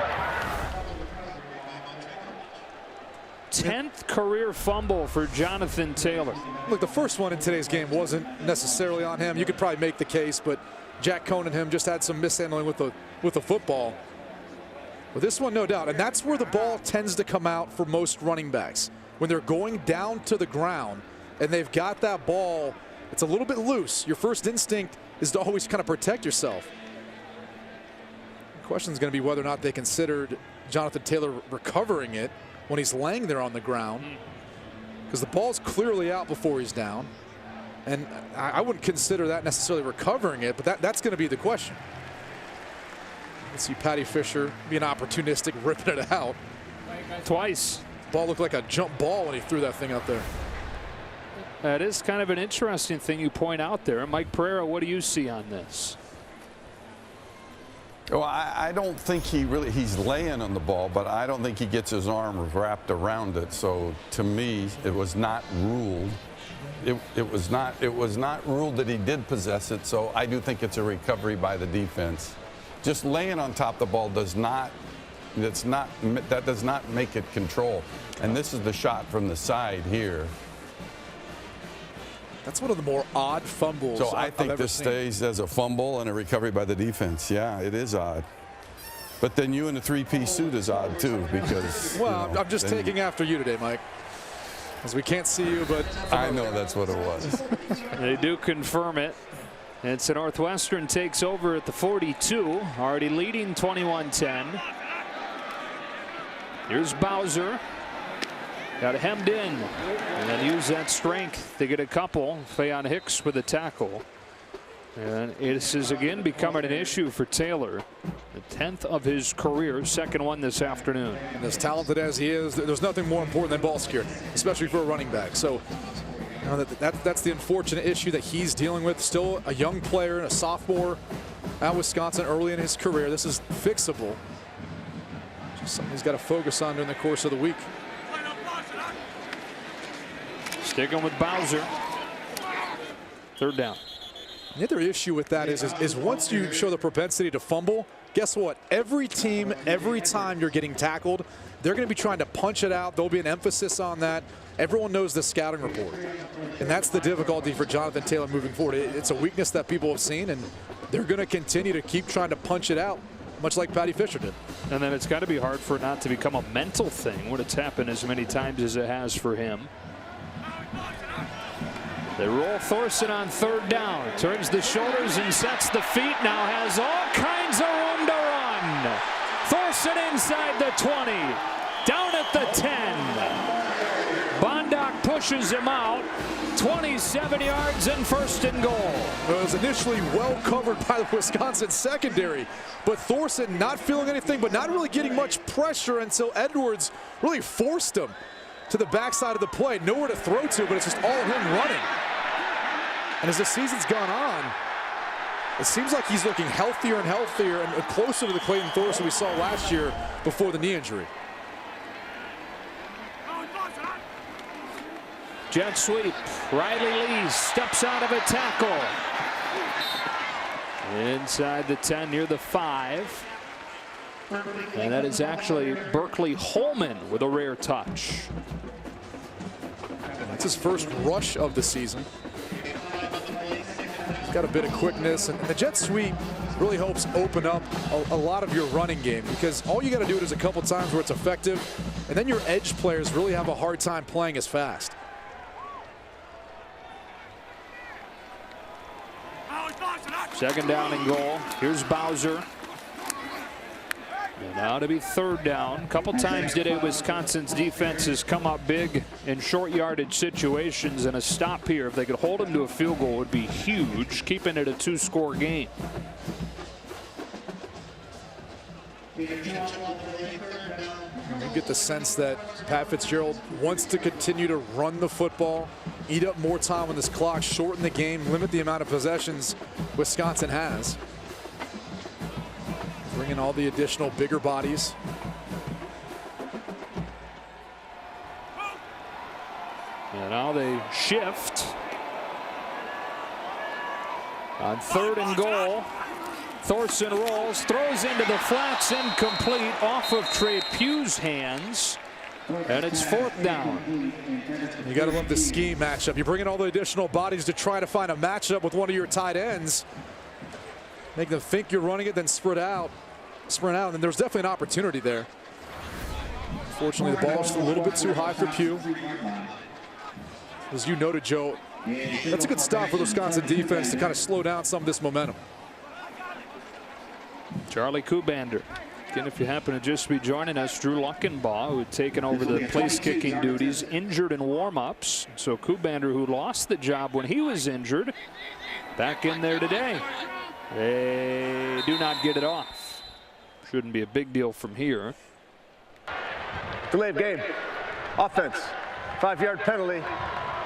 10th career fumble for Jonathan Taylor. Look, the first one in today's game wasn't necessarily on him. You could probably make the case, but Jack Cohen and him just had some mishandling with the football. But this one, no doubt. And that's where the ball tends to come out for most running backs. When they're going down to the ground and they've got that ball, it's a little bit loose. Your first instinct is to always kind of protect yourself. The question is going to be whether or not they considered Jonathan Taylor recovering it when he's laying there on the ground, because the ball's clearly out before he's down. And I wouldn't consider that necessarily recovering it, but that's going to be the question. Let's see Patty Fisher being opportunistic, ripping it out. Twice. Ball looked like a jump ball when he threw that thing out there. That is kind of an interesting thing you point out there. Mike Pereira, what do you see on this? Well, I don't think he's laying on the ball, but I don't think he gets his arm wrapped around it. So to me, it was not ruled. It was not ruled that he did possess it. So I do think it's a recovery by the defense. Just laying on top of the ball does not make it control. And this is the shot from the side here. That's one of the more odd fumbles. So I think this stays as a fumble and a recovery by the defense. Yeah, it is odd. But then you in a three-piece suit is odd too, because. Well, I'm just taking after you today, Mike. As we can't see you, but. I know that's what it was. They do confirm it. And so Northwestern takes over at the 42, already leading 21-10. Here's Bowser. Got hemmed in and then use that strength to get a couple. Fayon Hicks with a tackle. And this is again becoming an issue for Taylor. The 10th of his career, second one this afternoon. And as talented as he is, there's nothing more important than ball security, especially for a running back. So you know, that's the unfortunate issue that he's dealing with. Still a young player, a sophomore at Wisconsin early in his career. This is fixable. Just something he's got to focus on during the course of the week. Sticking with Bowser. Third down. The other issue with that is once you show the propensity to fumble, guess what? Every team, every time you're getting tackled, they're going to be trying to punch it out. There'll be an emphasis on that. Everyone knows the scouting report. And that's the difficulty for Jonathan Taylor moving forward. It's a weakness that people have seen, and they're going to continue to keep trying to punch it out, much like Patty Fisher did. And then it's got to be hard for it not to become a mental thing when it's happened as many times as it has for him. They roll Thorson on third down. Turns the shoulders and sets the feet. Now has all kinds of room to run. Thorson inside the 20. Down at the 10. Bondoc pushes him out. 27 yards and first and goal. It was initially well covered by the Wisconsin secondary, but Thorson not feeling anything, but not really getting much pressure until Edwards really forced him to the backside of the play. Nowhere to throw to, but it's just all him running. And as the season's gone on, it seems like he's looking healthier and healthier and closer to the Clayton Thorson we saw last year before the knee injury. Jet sweep. Riley Lee steps out of a tackle. Inside the 10 near the 5. And that is actually Berkeley Holman with a rare touch. That's his first rush of the season. He's got a bit of quickness, and the jet sweep really helps open up a lot of your running game, because all you got to do it is a couple times where it's effective, and then your edge players really have a hard time playing as fast. Second down and goal. Here's Bowser. And now to be third down. A couple times today Wisconsin's defense has come up big in short yardage situations, and a stop here, if they could hold him to a field goal, would be huge, keeping it a 2-score game. You get the sense that Pat Fitzgerald wants to continue to run the football, eat up more time on this clock, shorten the game, limit the amount of possessions Wisconsin has. Bring in all the additional bigger bodies. And now they shift. On third and goal, Thorson rolls, throws into the flats, incomplete, off of Trey Pugh's hands. And it's fourth down. You got to love the scheme matchup. You bring in all the additional bodies to try to find a matchup with one of your tight ends. Make them think you're running it, then sprint out, and then there's definitely an opportunity there. Unfortunately, the ball's a little bit too high for Pugh. As you noted, Joe, that's a good stop for the Wisconsin defense to kind of slow down some of this momentum. Charlie Kubander Again, if you happen to just be joining us, Drew Luckenbaugh, who had taken over the place kicking duties, injured in warm-ups. So Kubander, who lost the job when he was injured, back in there today. They do not get it off. Shouldn't be a big deal from here. Delay of game. Offense. 5-yard penalty.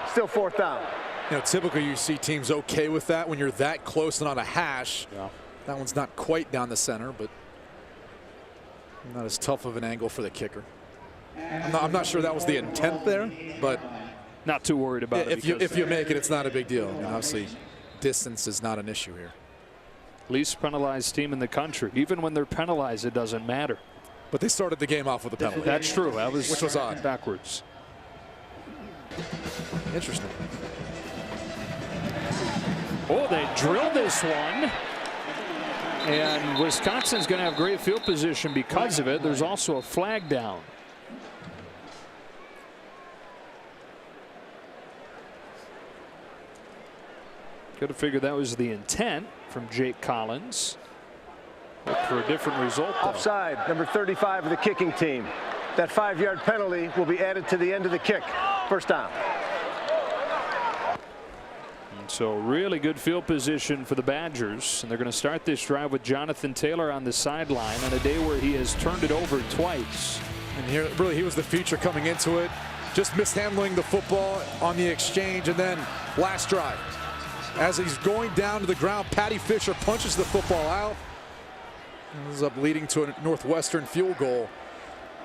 Still 4th down. You know, typically you see teams okay with that when you're that close and on a hash. Yeah. That one's not quite down the center, but not as tough of an angle for the kicker. I'm not sure that was the intent there, but not too worried about it. If you make it, it's not a big deal. I mean, obviously, distance is not an issue here. Least penalized team in the country. Even when they're penalized, it doesn't matter. But they started the game off with a penalty. That's true. That was which was odd. Backwards. Interesting. Oh, they drilled this one. And Wisconsin's going to have great field position because of it. There's also a flag down. Could have figured that was the intent from Jake Collins. Look for a different result, though. Offside, number 35 of the kicking team. That 5-yard penalty will be added to the end of the kick. 1st down. And so really good field position for the Badgers. And they're going to start this drive with Jonathan Taylor on the sideline on a day where he has turned it over twice. And here, really, he was the feature coming into it. Just mishandling the football on the exchange, and then last drive. As he's going down to the ground, Patty Fisher punches the football out. Ends up leading to a Northwestern field goal.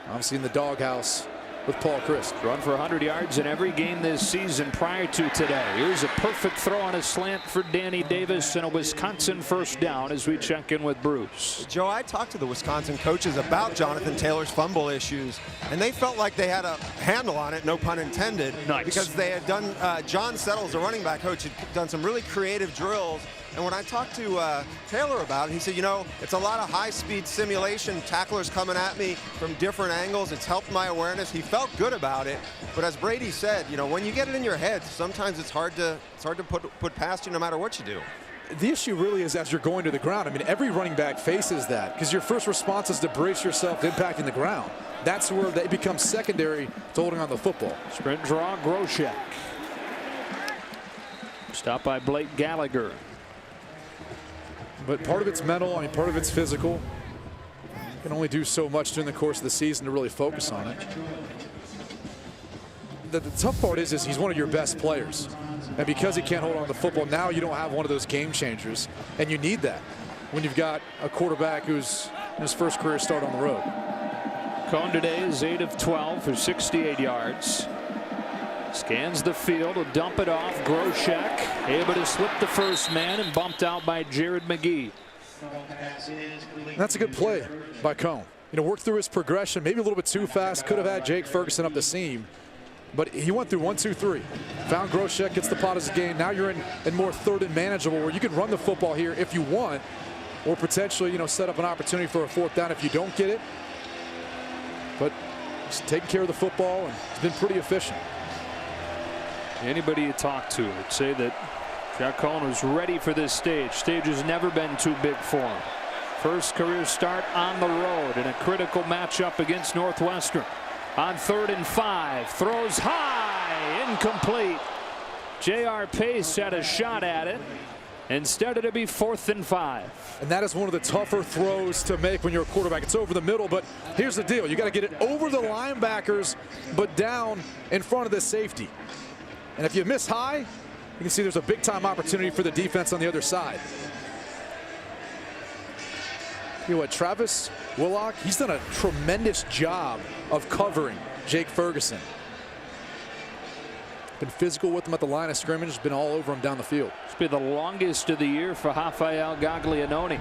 Obviously in the doghouse with Paul Christ. Run for 100 yards in every game this season prior to today. Here's a perfect throw on a slant for Danny Davis and a Wisconsin 1st down as we check in with Bruce. Joe, I talked to the Wisconsin coaches about Jonathan Taylor's fumble issues, and they felt like they had a handle on it, no pun intended. Nice. Because they had done, John Settles, the running back coach, had done some really creative drills. And when I talked to Taylor about it, he said, you know, it's a lot of high-speed simulation, tacklers coming at me from different angles. It's helped my awareness. He felt good about it. But as Brady said, you know, when you get it in your head, sometimes it's hard to put past you no matter what you do. The issue really is as you're going to the ground. I mean, every running back faces that because your first response is to brace yourself to impacting the ground. That's where they become secondary to holding on the football. Sprint draw, Groshek. Stopped by Blake Gallagher. But part of it's mental, I mean, part of it's physical. You can only do so much during the course of the season to really focus on it. The tough part is he's one of your best players. And because he can't hold on to the football, now you don't have one of those game changers. And you need that when you've got a quarterback who's in his first career start on the road. Cohen today is 8 of 12 for 68 yards. Scans the field, will dump it off. Groshek able to slip the first man and bumped out by Jared McGee. That's a good play by Cohen. You know, worked through his progression, maybe a little bit too fast. Could have had Jake Ferguson up the seam, but he went through 1, 2, 3. Found Groshek, gets the pot as a gain. Now you're in more 3rd and manageable where you can run the football here if you want, or potentially, you know, set up an opportunity for a 4th down if you don't get it. But he's taking care of the football and he's been pretty efficient. Anybody you talk to would say that Jack Cohen was ready for this stage. Stage has never been too big for him. First career start on the road in a critical matchup against Northwestern. On 3rd and 5, throws high, incomplete. J.R. Pace had a shot at it. Instead it'll be 4th and 5. And that is one of the tougher throws to make when you're a quarterback. It's over the middle, but here's the deal. You got to get it over the linebackers, but down in front of the safety. And if you miss high, you can see there's a big-time opportunity for the defense on the other side. You know what, Travis Willock, he's done a tremendous job of covering Jake Ferguson. Been physical with him at the line of scrimmage, been all over him down the field. It's been the longest of the year for Rafael Gaglianone.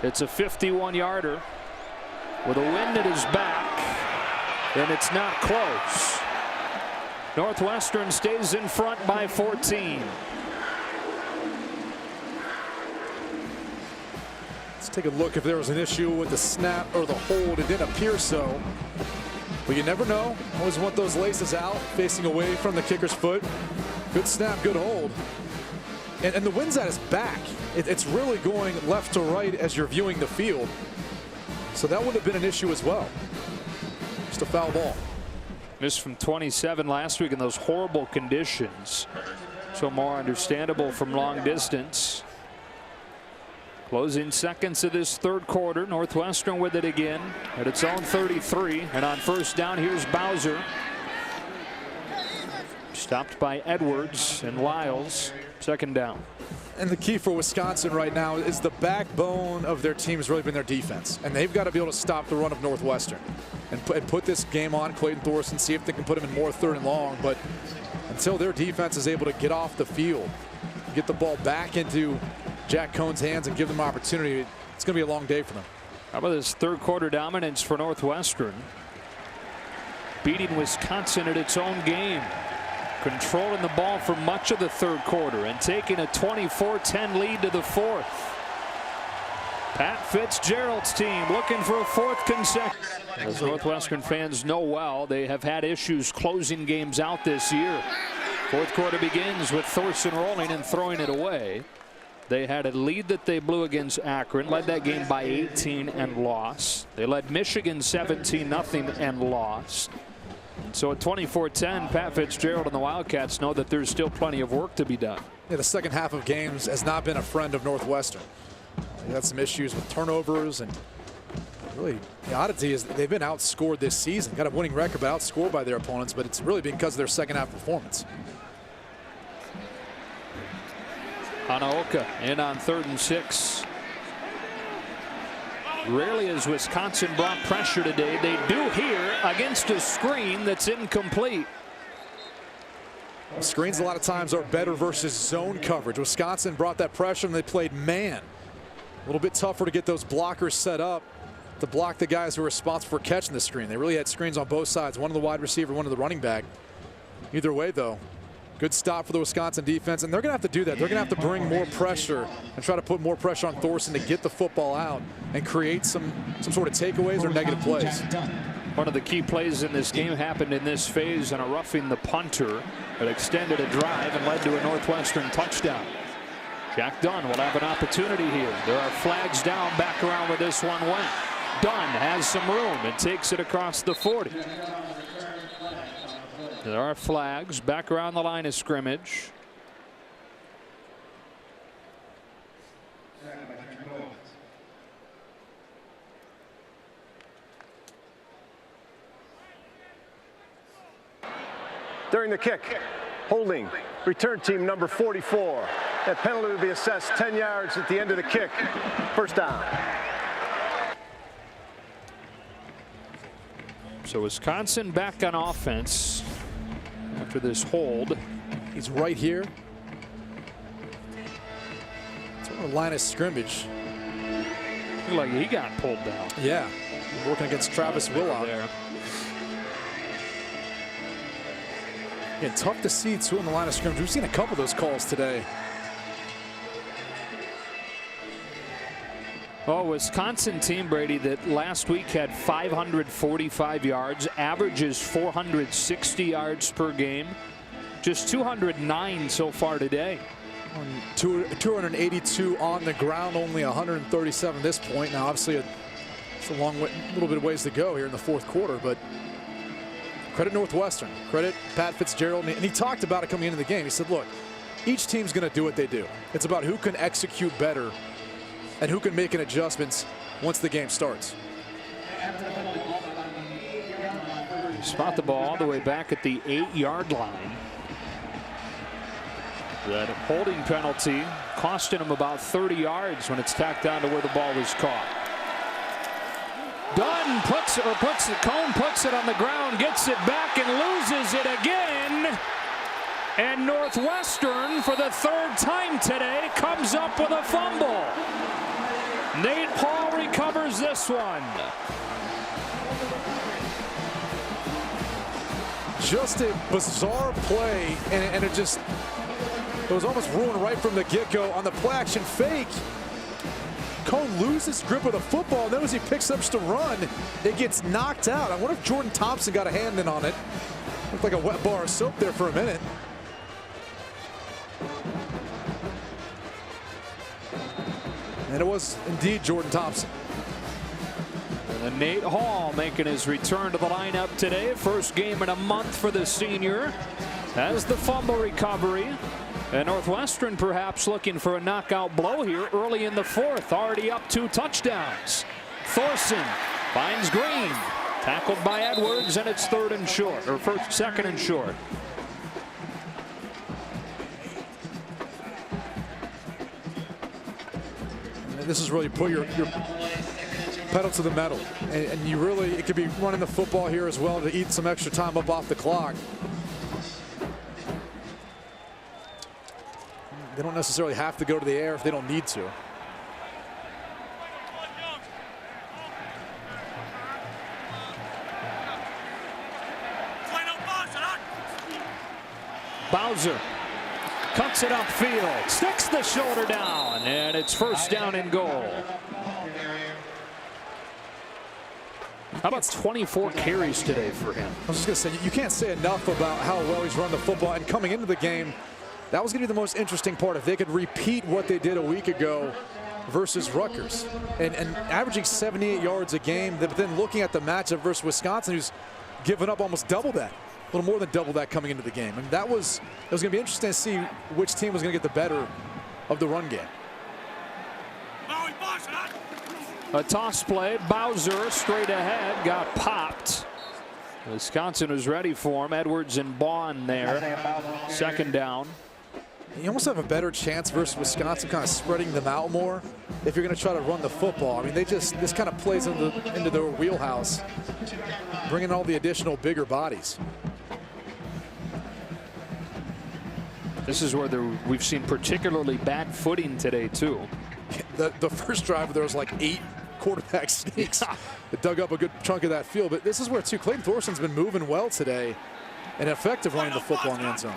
It's a 51-yarder with a wind at his back, and it's not close. Northwestern stays in front by 14. Let's take a look if there was an issue with the snap or the hold. It didn't appear so. But you never know. Always want those laces out, facing away from the kicker's foot. Good snap, good hold. And the wind's at his back. It's really going left to right as you're viewing the field. So that would have been an issue as well. Just a foul ball. Missed from 27 last week in those horrible conditions. So more understandable from long distance. Closing seconds of this third quarter. Northwestern with it again at its own 33. And on first down, here's Bowser. Stopped by Edwards and Lyles. Second down. And the key for Wisconsin right now is the backbone of their team has really been their defense. And they've got to be able to stop the run of Northwestern and put this game on Clayton Thorson, see if they can put him in more third and long. But until their defense is able to get off the field, get the ball back into Jack Cohen's hands and give them opportunity, it's going to be a long day for them. How about this third quarter dominance for Northwestern? Beating Wisconsin at its own game. Controlling the ball for much of the third quarter and taking a 24-10 lead to the fourth. Pat Fitzgerald's team looking for a fourth consecutive. As Northwestern fans know well, they have had issues closing games out this year. Fourth quarter begins with Thorson rolling and throwing it away. They had a lead that they blew against Akron, led that game by 18 and lost. They led Michigan 17-0 and lost. So at 24-10, Pat Fitzgerald and the Wildcats know that there's still plenty of work to be done. Yeah, the second half of games has not been a friend of Northwestern. They had some issues with turnovers, and really the oddity is they've been outscored this season. Got a winning record, but outscored by their opponents, but it's really because of their second half performance. Hanaoka in on 3rd and 6. Rarely has Wisconsin brought pressure today. They do here against a screen that's incomplete. Screens a lot of times are better versus zone coverage. Wisconsin brought that pressure and they played man. A little bit tougher to get those blockers set up to block the guys who are responsible for catching the screen. They really had screens on both sides, one of the wide receiver, one of the running back. Either way, though, good stop for the Wisconsin defense, and they're going to have to do that. They're going to have to bring more pressure and try to put more pressure on Thorson to get the football out and create some sort of takeaways or negative plays. One of the key plays in this game happened in this phase on a roughing the punter that extended a drive and led to a Northwestern touchdown. Jack Dunn will have an opportunity here. There are flags down, back around where this one went. Dunn has some room and takes it across the 40. There are flags back around the line of scrimmage. During the kick, holding, return team number 44. That penalty will be assessed 10 yards at the end of the kick. First down. So Wisconsin back on offense after this hold. He's right here. It's on the line of scrimmage. Looked like he got pulled down. Yeah, working against Travis Willock there. Yeah, tough to see two on the line of scrimmage. We've seen a couple of those calls today. Well, Wisconsin team, Brady, that last week had 545 yards, averages 460 yards per game, just 209 so far today. 282 on the ground, only 137 at this point. Now, obviously, it's a long way, little bit of ways to go here in the fourth quarter, but credit Northwestern, credit Pat Fitzgerald, and he talked about it coming into the game. He said, look, each team's going to do what they do. It's about who can execute better and who can make an adjustments once the game starts. Spot the ball all the way back at the 8-yard line. That holding penalty costing him about 30 yards when it's tacked down to where the ball was caught. Dunn Cohen puts it on the ground, gets it back and loses it again. And Northwestern, for the third time today, comes up with a fumble. Nate Hall recovers this one. Just a bizarre play, and it was almost ruined right from the get-go on the play action fake. Cohen loses grip of the football, and then as he picks up to run, it gets knocked out. I wonder if Jordan Thompson got a hand in on it. Looked like a wet bar of soap there for a minute. And it was indeed Jordan Thompson. And Nate Hall making his return to the lineup today. First game in a month for the senior. As the fumble recovery. And Northwestern perhaps looking for a knockout blow here early in the fourth. Already up 2 touchdowns. Thorson finds Green. Tackled by Edwards, and it's second and short. This is really put your pedal to the metal, and you really, it could be running the football here as well to eat some extra time up off the clock. They don't necessarily have to go to the air if they don't need to. Bowser cuts it upfield, sticks the shoulder down, and it's first down and goal. How about 24 carries today for him? I was just going to say, you can't say enough about how well he's run the football. And coming into the game, that was going to be the most interesting part. If they could repeat what they did a week ago versus Rutgers, and averaging 78 yards a game, but then looking at the matchup versus Wisconsin, who's given up almost double that. A little more than double that coming into the game. And it was going to be interesting to see which team was going to get the better of the run game. A toss play. Bowser straight ahead. Got popped. Wisconsin was ready for him. Edwards and Bond there. Second down. You almost have a better chance versus Wisconsin kind of spreading them out more if you're going to try to run the football. I mean, this kind of plays into their wheelhouse, bringing all the additional bigger bodies. This is where we've seen particularly bad footing today, too. The first drive, there was like 8 quarterback sneaks that dug up a good chunk of that field. But this is where, too, Clayton Thorson's been moving well today and effective running the football in the end zone.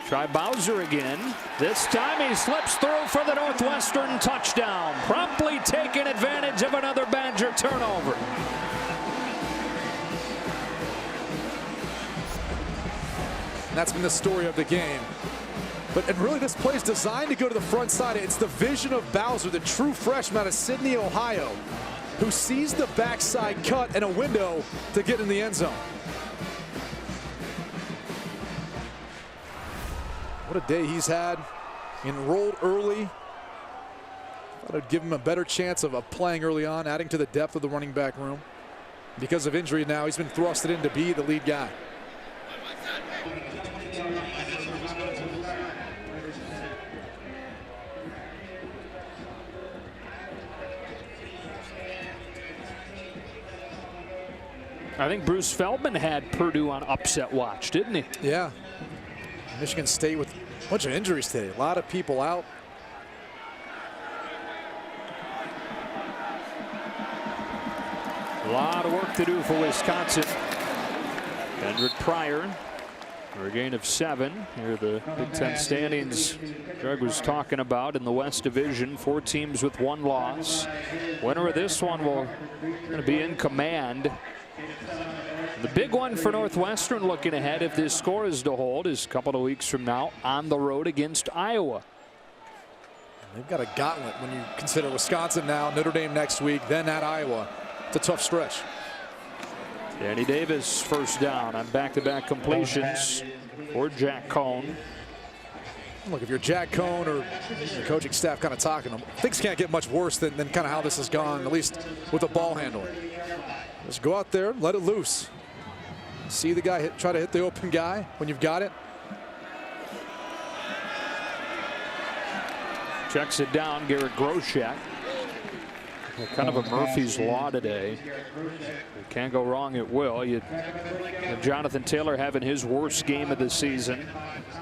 Try Bowser again. This time he slips through for the Northwestern touchdown. Promptly taking advantage of another Badger turnover. And that's been the story of the game. And really, this play is designed to go to the front side. It's the vision of Bowser, the true freshman out of Sidney, Ohio, who sees the backside cut and a window to get in the end zone. What a day he's had. Enrolled early. Thought I'd give him a better chance of playing early on, adding to the depth of the running back room. Because of injury now, he's been thrusted in to be the lead guy. I think Bruce Feldman had Purdue on upset watch, didn't he? Yeah. Michigan State with a bunch of injuries today. A lot of people out. A lot of work to do for Wisconsin. Kendrick Pryor for a gain of 7. Here are the Big Ten standings Greg was talking about in the West Division. 4 teams with 1 loss. Winner of this one will be in command. The big one for Northwestern looking ahead, if this score is to hold, is a couple of weeks from now on the road against Iowa. They've got a gauntlet when you consider Wisconsin now, Notre Dame next week, then at Iowa. It's a tough stretch. Danny Davis first down on back-to-back completions for Jack Cohen. Look, if you're Jack Cohen or the coaching staff kind of talking to him, things can't get much worse than kind of how this has gone, at least with the ball handling. Just go out there, let it loose. See the guy try to hit the open guy when you've got it. Checks it down, Garrett Groshek. Kind of a Murphy's Law today. It can't go wrong, it will. Jonathan Taylor having his worst game of the season.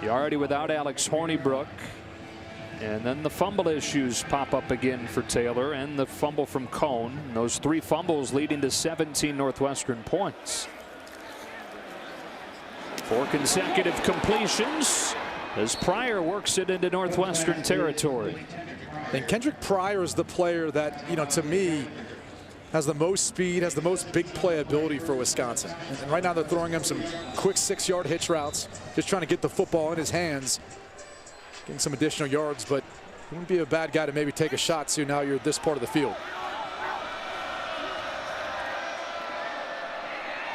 You're already without Alex Hornibrook. And then the fumble issues pop up again for Taylor and the fumble from Cohen. And those 3 fumbles leading to 17 Northwestern points. 4 consecutive completions as Pryor works it into Northwestern territory. And Kendrick Pryor is the player that, to me, has the most speed, has the most big play ability for Wisconsin. And right now they're throwing him some quick 6-yard hitch routes, just trying to get the football in his hands, getting some additional yards, but he wouldn't be a bad guy to maybe take a shot to now you're this part of the field.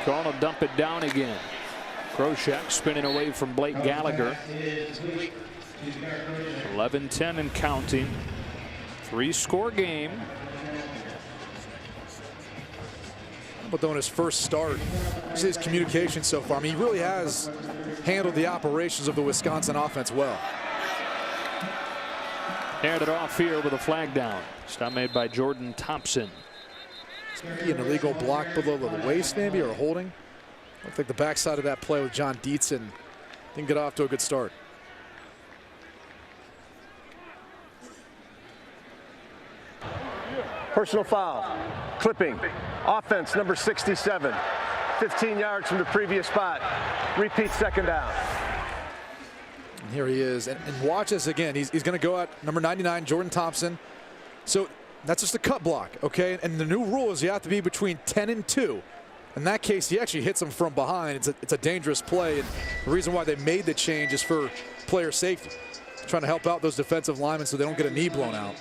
Cohen will dump it down again. Groshek spinning away from Blake Gallagher. 11-10 and counting. 3-score game. But though in his first start, see his communication so far. I mean, he really has handled the operations of the Wisconsin offense well. Handed off here with a flag down. Stop made by Jordan Thompson. Maybe an illegal block below the waist, maybe, or holding. Looked like the backside of that play with John Dietzen didn't get off to a good start. Personal foul. Clipping. Offense number 67. 15 yards from the previous spot. Repeat second down. And here he is. And watch this again. He's going to go at number 99, Jordan Thompson. So that's just a cut block, okay? And the new rule is you have to be between 10 and 2. In that case, he actually hits him from behind. It's a dangerous play. And the reason why they made the change is for player safety. Trying to help out those defensive linemen so they don't get a knee blown out.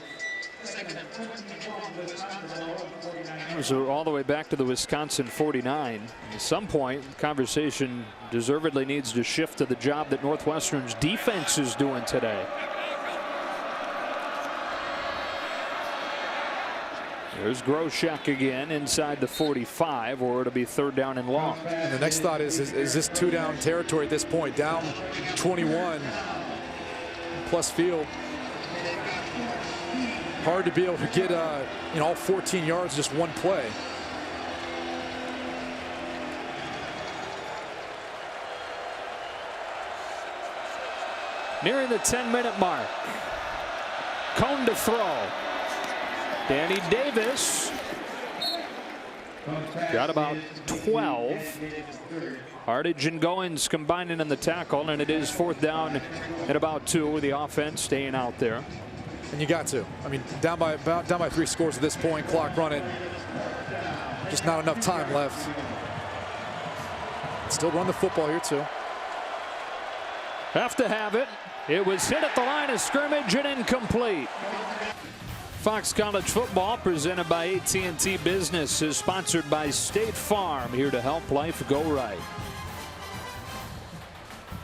So all the way back to the Wisconsin 49. At some point, the conversation deservedly needs to shift to the job that Northwestern's defense is doing today. There's Groshek again inside the 45, or it'll be 3rd down and long. And the next thought is this 2-down territory at this point? Down 21 plus field. Hard to be able to get all 14 yards in just one play. Nearing the 10-minute mark. Cohen to throw. Danny Davis got about 12. Hardage and Goins combining in the tackle, and it is 4th down at about 2 with the offense staying out there. And you got to. I mean, down by 3 scores at this point, clock running. Just not enough time left. Still run the football here too. Have to have it. It was hit at the line of scrimmage and incomplete. Fox College Football, presented by AT&T Business, is sponsored by State Farm, here to help life go right.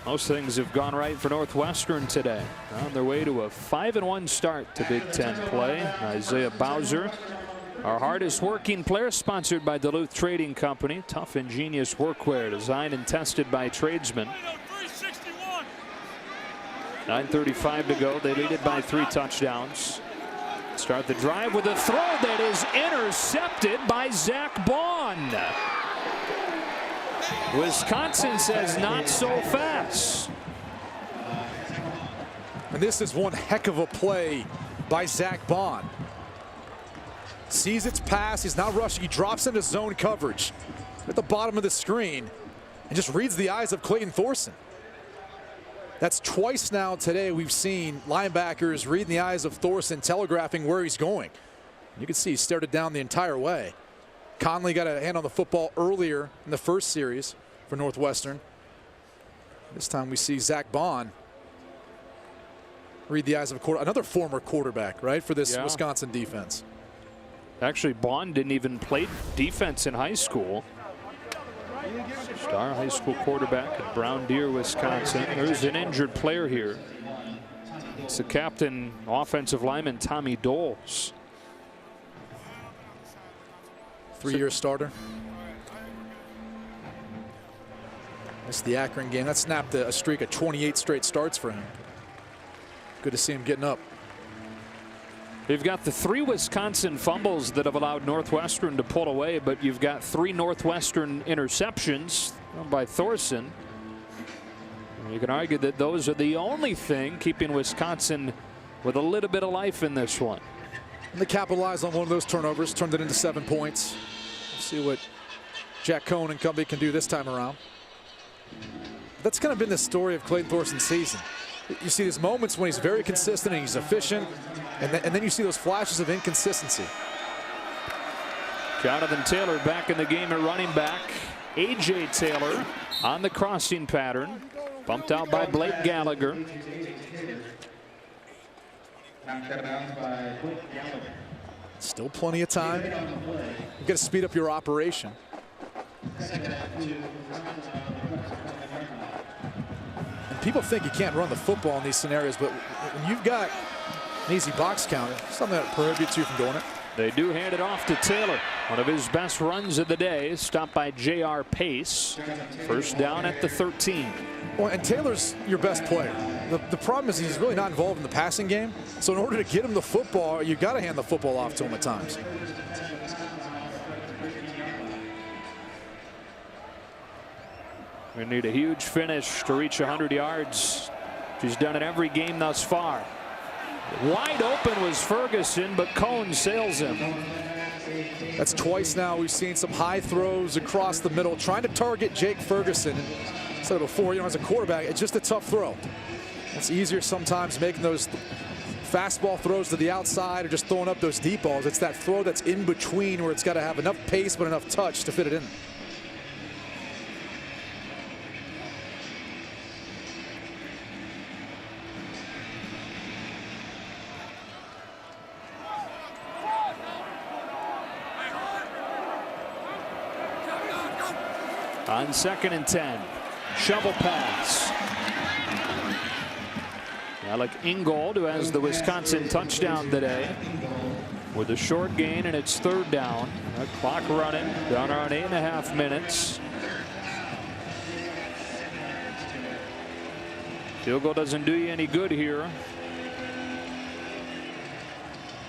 Most things have gone right for Northwestern today. On their way to a 5-1 start to Big Ten play. Isaiah Bowser, our hardest working player, sponsored by Duluth Trading Company. Tough, ingenious workwear designed and tested by tradesmen. 9:35 to go. They lead it by 3 touchdowns. Start the drive with a throw that is intercepted by Zach Bond. Wisconsin says not so fast. And this is one heck of a play by Zach Bond. Sees its pass, he's not rushing, he drops into zone coverage at the bottom of the screen and just reads the eyes of Clayton Thorson. That's twice now today we've seen linebackers reading the eyes of Thorson, telegraphing where he's going. You can see he stared it down the entire way. Conley got a hand on the football earlier in the first series for Northwestern. This time we see Zach Bond read the eyes of another former quarterback, right, for this Wisconsin defense. Actually, Bond didn't even play defense in high school. Star high school quarterback at Brown Deer, Wisconsin. There's an injured player here. It's the captain, offensive lineman Tommy Doles. 3-year starter. Missed the Akron game. That snapped a streak of 28 straight starts for him. Good to see him getting up. They've got the 3 Wisconsin fumbles that have allowed Northwestern to pull away, but you've got 3 Northwestern interceptions by Thorson. You can argue that those are the only thing keeping Wisconsin with a little bit of life in this one. And they capitalized on one of those turnovers, turned it into 7 points. We'll see what Jack Cohen and company can do this time around. That's kind of been the story of Clayton Thorson's season. You see these moments when he's very consistent and he's efficient, and then you see those flashes of inconsistency. Jonathan Taylor back in the game at running back. A.J. Taylor on the crossing pattern. Bumped out by Blake Gallagher. Still plenty of time. You've got to speed up your operation. And people think you can't run the football in these scenarios, but when you've got an easy box count, something that prohibits you from doing it. They do hand it off to Taylor. One of his best runs of the day, stopped by J.R. Pace. First down at the 13. Well, and Taylor's your best player. The problem is he's really not involved in the passing game. So in order to get him the football, you got to hand the football off to him at times. We need a huge finish to reach 100 yards. She's done it every game thus far. Wide open was Ferguson, but Cohen sails him. That's twice now we've seen some high throws across the middle, trying to target Jake Ferguson. Instead of before, as a quarterback, it's just a tough throw. It's easier sometimes making those fastball throws to the outside or just throwing up those deep balls. It's that throw that's in between where it's got to have enough pace but enough touch to fit it in. On 2nd and 10, shovel pass. Alec Ingold, who has the Wisconsin touchdown today, with a short gain, and it's 3rd down. The clock running down around 8.5 minutes. Field goal doesn't do you any good here.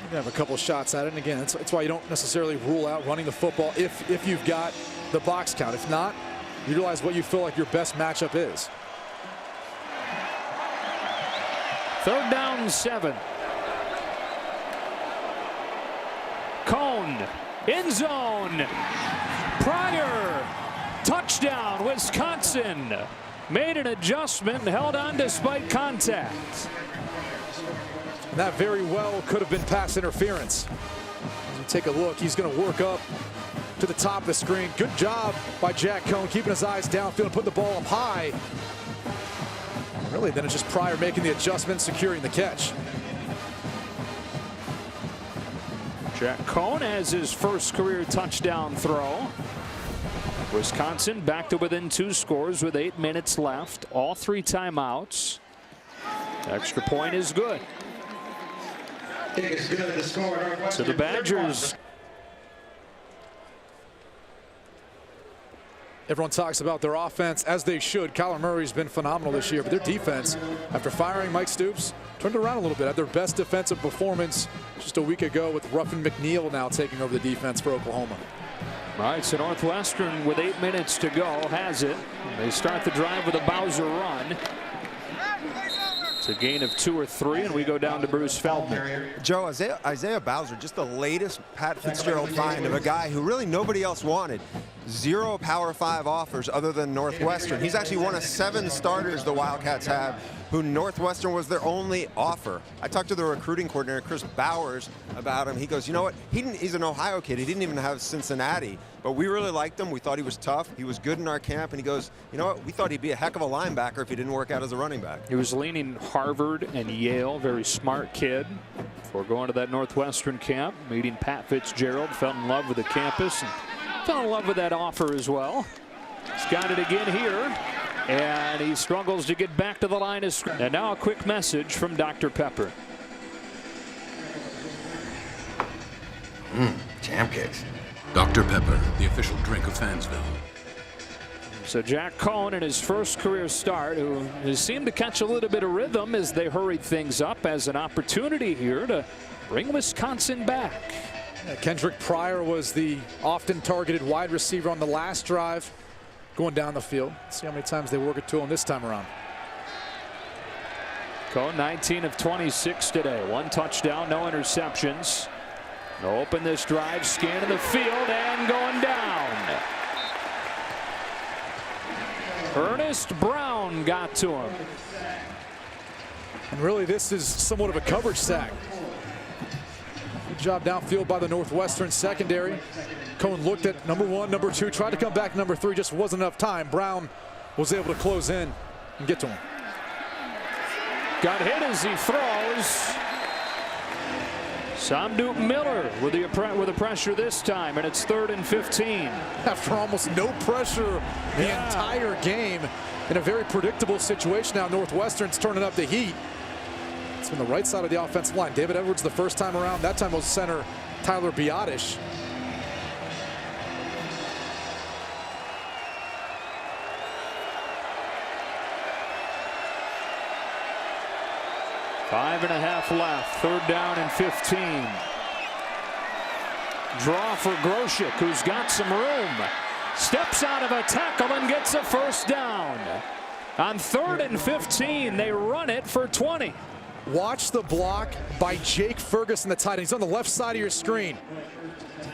You have a couple shots at it, and again, that's why you don't necessarily rule out running the football if you've got the box count. If not, utilize what you feel like your best matchup is. 3rd down 7. Cohen, end zone. Pryor, touchdown, Wisconsin. Made an adjustment and held on despite contact. And that very well could have been pass interference. As you take a look, he's going to work up to the top of the screen. Good job by Jack Cohen, keeping his eyes downfield and putting the ball up high. Really, then it's just Pryor making the adjustment, securing the catch. Jack Cohen has his first career touchdown throw. Wisconsin back to within 2 scores with 8 minutes left. All 3 timeouts. Extra point is good. So the Badgers. Everyone talks about their offense, as they should. Kyler Murray's been phenomenal this year, but their defense, after firing Mike Stoops, turned around a little bit. Had their best defensive performance just a week ago, with Ruffin McNeil now taking over the defense for Oklahoma. All right, so Northwestern with 8 minutes to go has it. They start the drive with a Bowser run. It's a gain of 2 or 3, and we go down to Bruce Feldman. Joe, Isaiah Bowser, just the latest Pat Fitzgerald find of a guy who really nobody else wanted. 0 Power 5 offers other than Northwestern. He's actually one of 7 starters the Wildcats have who Northwestern was their only offer. I talked to the recruiting coordinator, Chris Bowers, about him. He goes, you know what? He's an Ohio kid. He didn't even have Cincinnati. But we really liked him. We thought he was tough. He was good in our camp. And he goes, you know what? We thought he'd be a heck of a linebacker if he didn't work out as a running back. He was leaning Harvard and Yale. Very smart kid. Before going to that Northwestern camp, meeting Pat Fitzgerald, fell in love with the campus and fell in love with that offer as well. He's got it again here. And he struggles to get back to the line of scrimmage. And now a quick message from Dr. Pepper. Champ kicks. Dr. Pepper, the official drink of Fansville. So Jack Cohen in his first career start, who has seemed to catch a little bit of rhythm as they hurried things up, as an opportunity here to bring Wisconsin back. Yeah, Kendrick Pryor was the often targeted wide receiver on the last drive, going down the field. Let's see how many times they work it to him this time around. Cohen 19 of 26 today. 1 touchdown, no interceptions. They'll open this drive, scanning the field and going down. Ernest Brown got to him. And really, this is somewhat of a coverage sack. Good job downfield by the Northwestern secondary. Cohen looked at number 1, number 2, tried to come back number 3, just wasn't enough time. Brown was able to close in and get to him. Got hit as he throws. Samdu Miller with the pressure this time, and it's 3rd and 15. After almost no pressure the entire game, in a very predictable situation now, Northwestern's turning up the heat. It's from the right side of the offensive line. David Edwards the first time around. That time was center Tyler Biotish. Five and a half left. 3rd down and 15. Draw for Groshek, who's got some room. Steps out of a tackle and gets a first down. On 3rd and 15, they run it for 20. Watch the block by Jake Ferguson, the tight end. He's on the left side of your screen.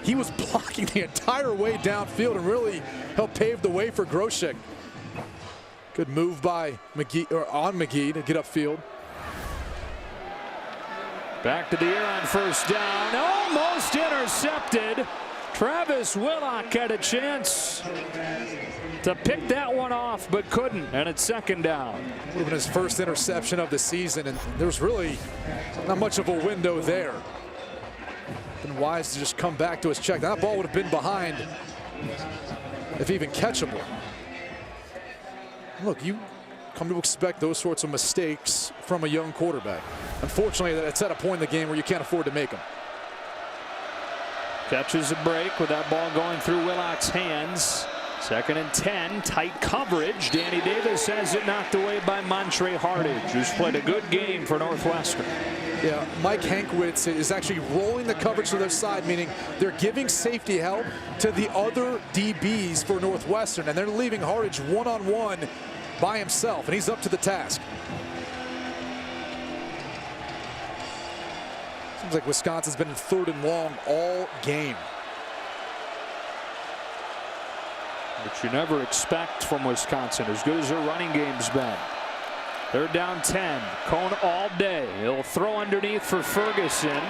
He was blocking the entire way downfield and really helped pave the way for Groshek. Good move by McGee, or on McGee, to get upfield. Back to the air on first down. Almost intercepted. Travis Willock had a chance to pick that one off, but couldn't, and it's 2nd down. Would have been his first interception of the season, and there's really not much of a window there. Been wise to just come back to his check. That ball would have been behind, if even catchable. Look, you come to expect those sorts of mistakes from a young quarterback. Unfortunately, it's at a point in the game where you can't afford to make them. Catches a break with that ball going through Willock's hands. 2nd and 10, tight coverage. Danny Davis has it knocked away by Montre Hardage, who's played a good game for Northwestern. Yeah, Mike Hankwitz is actually rolling the coverage to their side, meaning they're giving safety help to the other DBs for Northwestern, and they're leaving Hardage one-on-one by himself, and he's up to the task. Seems like Wisconsin's been in 3rd and long all game. Which you never expect from Wisconsin, as good as their running game's been. 3rd down 10. Cohen all day. He'll throw underneath for Ferguson.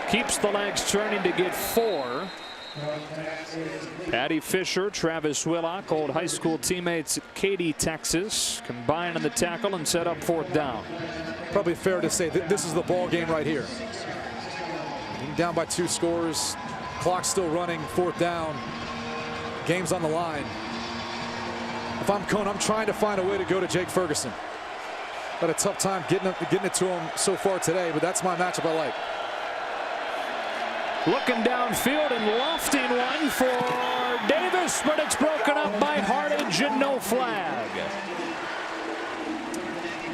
Keeps the legs turning to get 4. Patty Fisher, Travis Willock, old high school teammates at Katy, Texas, combine on the tackle and set up 4th down. Probably fair to say that this is the ball game right here. Being down by 2 scores, clock still running, 4th down. Game's on the line. If I'm Cohen, I'm trying to find a way to go to Jake Ferguson. Had a tough time getting it to him so far today, but that's my matchup I like. Looking downfield and lofting one for Davis, but it's broken up by Hardage and no flag.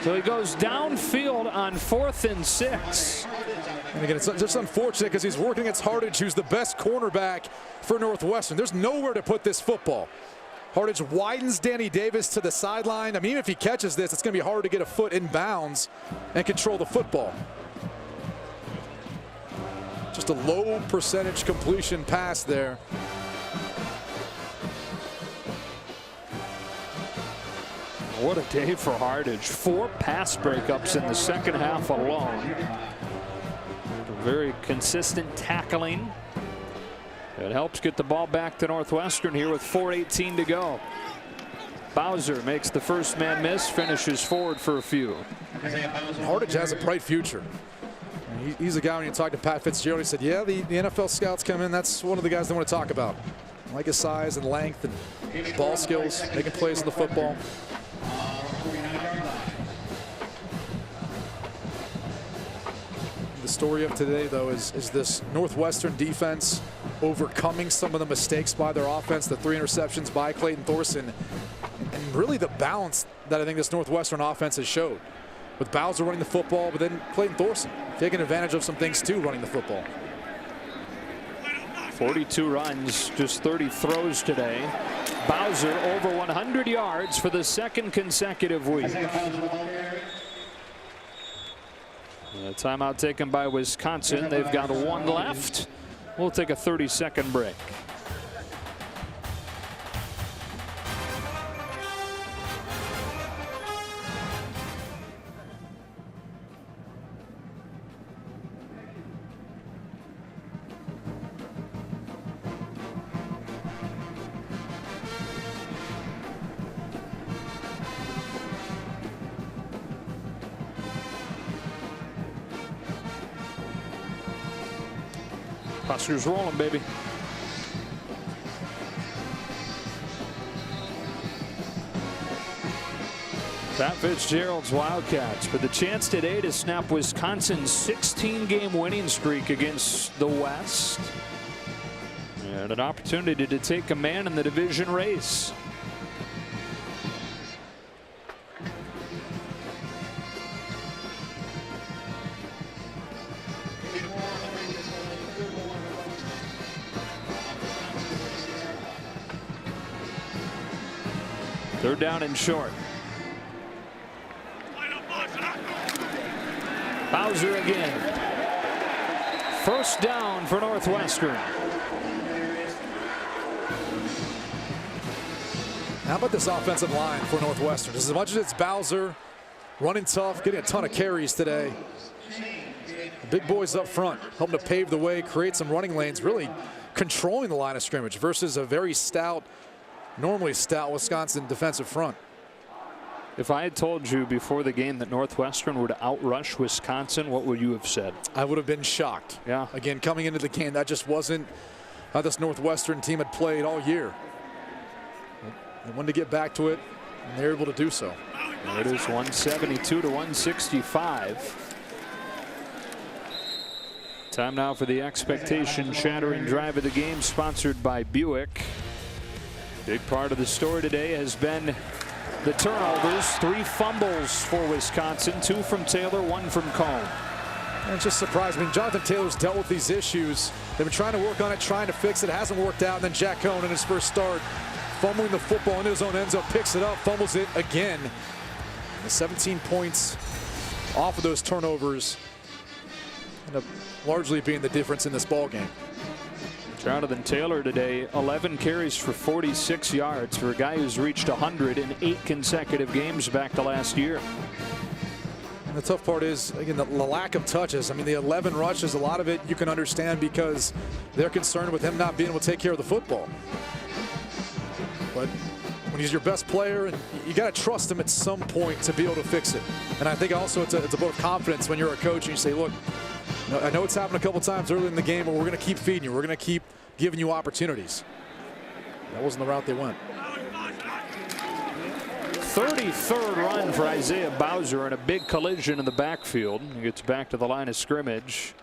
So he goes downfield on 4th and 6. And again, it's just unfortunate because he's working against Hardage, who's the best cornerback for Northwestern. There's nowhere to put this football. Hardage widens Danny Davis to the sideline. I mean, even if he catches this, it's going to be hard to get a foot in bounds and control the football. Just a low percentage completion pass there. What a day for Hardage. 4 pass breakups in the 2nd half alone. Very consistent tackling. It helps get the ball back to Northwestern here with 4:18 to go. Bowser makes the first man miss, finishes forward for a few. Hardage has a bright future. He's a guy, when you talk to Pat Fitzgerald, he said, yeah, the NFL scouts come in. That's one of the guys they want to talk about. I like his size and length and ball skills, making plays in the football. The story of today, though, is this Northwestern defense overcoming some of the mistakes by their offense, the 3 interceptions by Clayton Thorson, and really the balance that I think this Northwestern offense has showed. With Bowser running the football, but then Clayton Thorson taking advantage of some things too, running the football. 42 runs, just 30 throws today. Bowser over 100 yards for the 2nd consecutive week. A timeout taken by Wisconsin. They've got 1 left. We'll take a 30-second break. Huskers rolling, baby. Pat Fitzgerald's Wildcats with the chance today to snap Wisconsin's 16-game winning streak against the West. And an opportunity to take command in the division race. Third down and short. Bowser again. First down for Northwestern. How about this offensive line for Northwestern? As much as it's Bowser running tough, getting a ton of carries today. The big boys up front, helping to pave the way, create some running lanes, really controlling the line of scrimmage versus a very stout, normally stout Wisconsin defensive front. If I had told you before the game that Northwestern would outrush Wisconsin, what would you have said? I would have been shocked. Yeah. Again, coming into the game, that just wasn't how this Northwestern team had played all year. They wanted to get back to it, and they were able to do so. There it is, 172 to 165. Time now for the expectation-shattering drive of the game, sponsored by Buick. Big part of the story today has been the turnovers. 3 fumbles for Wisconsin, 2 from Taylor, 1 from Cohen. And it just surprised me. Jonathan Taylor's dealt with these issues. They've been trying to work on it, trying to fix it. It hasn't worked out. And then Jack Cohen in his first start, fumbling the football into his own end zone, picks it up, fumbles it again. And the 17 points off of those turnovers end up largely being the difference in this ball game. Jonathan Taylor today, 11 carries for 46 yards for a guy who's reached 100 in 8 consecutive games back to last year. And the tough part is, again, the lack of touches. I mean, the 11 rushes, a lot of it you can understand because they're concerned with him not being able to take care of the football. But when he's your best player, and you got to trust him at some point to be able to fix it. And I think also it's a vote of confidence when you're a coach and you say, look, I know it's happened a couple times early in the game, but we're going to keep feeding you. We're going to keep giving you opportunities. That wasn't the route they went. 33rd run for Isaiah Bowser and a big collision in the backfield. He gets back to the line of scrimmage.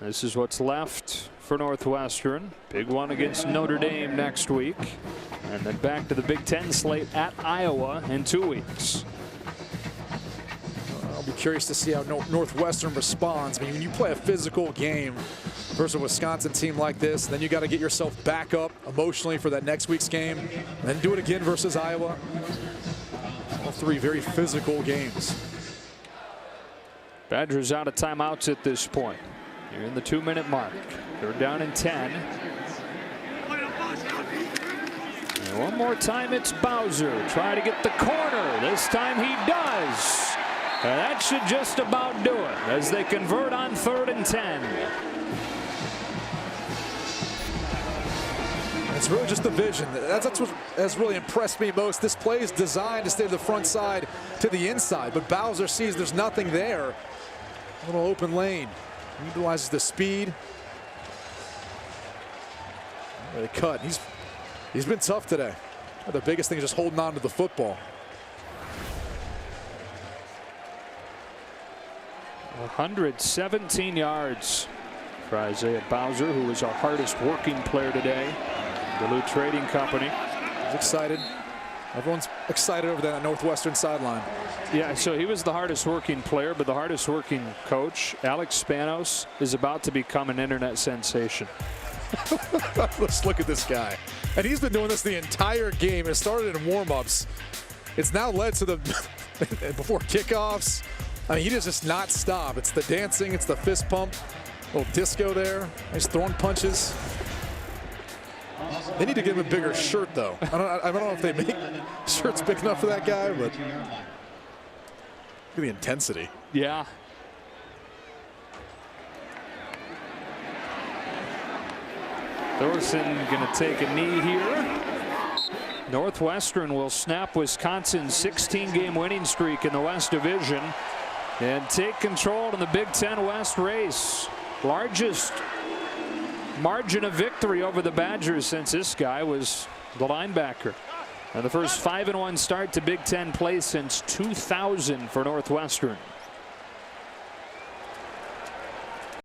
This is what's left for Northwestern. Big one against Notre Dame next week. And then back to the Big Ten slate at Iowa in 2 weeks. I'll be curious to see how Northwestern responds. I mean, when you play a physical game versus a Wisconsin team like this, then you got to get yourself back up emotionally for that next week's game, and then do it again versus Iowa. All 3 very physical games. Badgers out of timeouts at this point. You're in the 2-minute mark. They're down in 10. And one more time, it's Bowser. Try to get the corner. This time he does. And that should just about do it as they convert on 3rd and 10. It's really just the vision. That's what has really impressed me most. This play is designed to stay to the front side to the inside, but Bowser sees there's nothing there. A little open lane. Utilizes the speed. Really cut. He's been tough today. The biggest thing is just holding on to the football. 117 yards for Isaiah Bowser, who was our hardest working player today. Duluth Trading Company. He's excited. Everyone's excited over that Northwestern sideline. Yeah, so he was the hardest working player, but the hardest working coach, Alex Spanos, is about to become an internet sensation. Let's look at this guy. And he's been doing this the entire game. It started in warm-ups. It's now led to the before kickoffs. I mean, he does just not stop. It's the dancing, it's the fist pump, little disco there. He's throwing punches. They need to give him a bigger shirt, though. I don't know if they make shirts big enough for that guy, but look at the intensity. Yeah. Thorson going to take a knee here. Northwestern will snap Wisconsin's 16-game winning streak in the West Division and take control in the Big Ten West race. Largest margin of victory over the Badgers since this guy was the linebacker. And the first 5-1 start to Big Ten play since 2000 for Northwestern.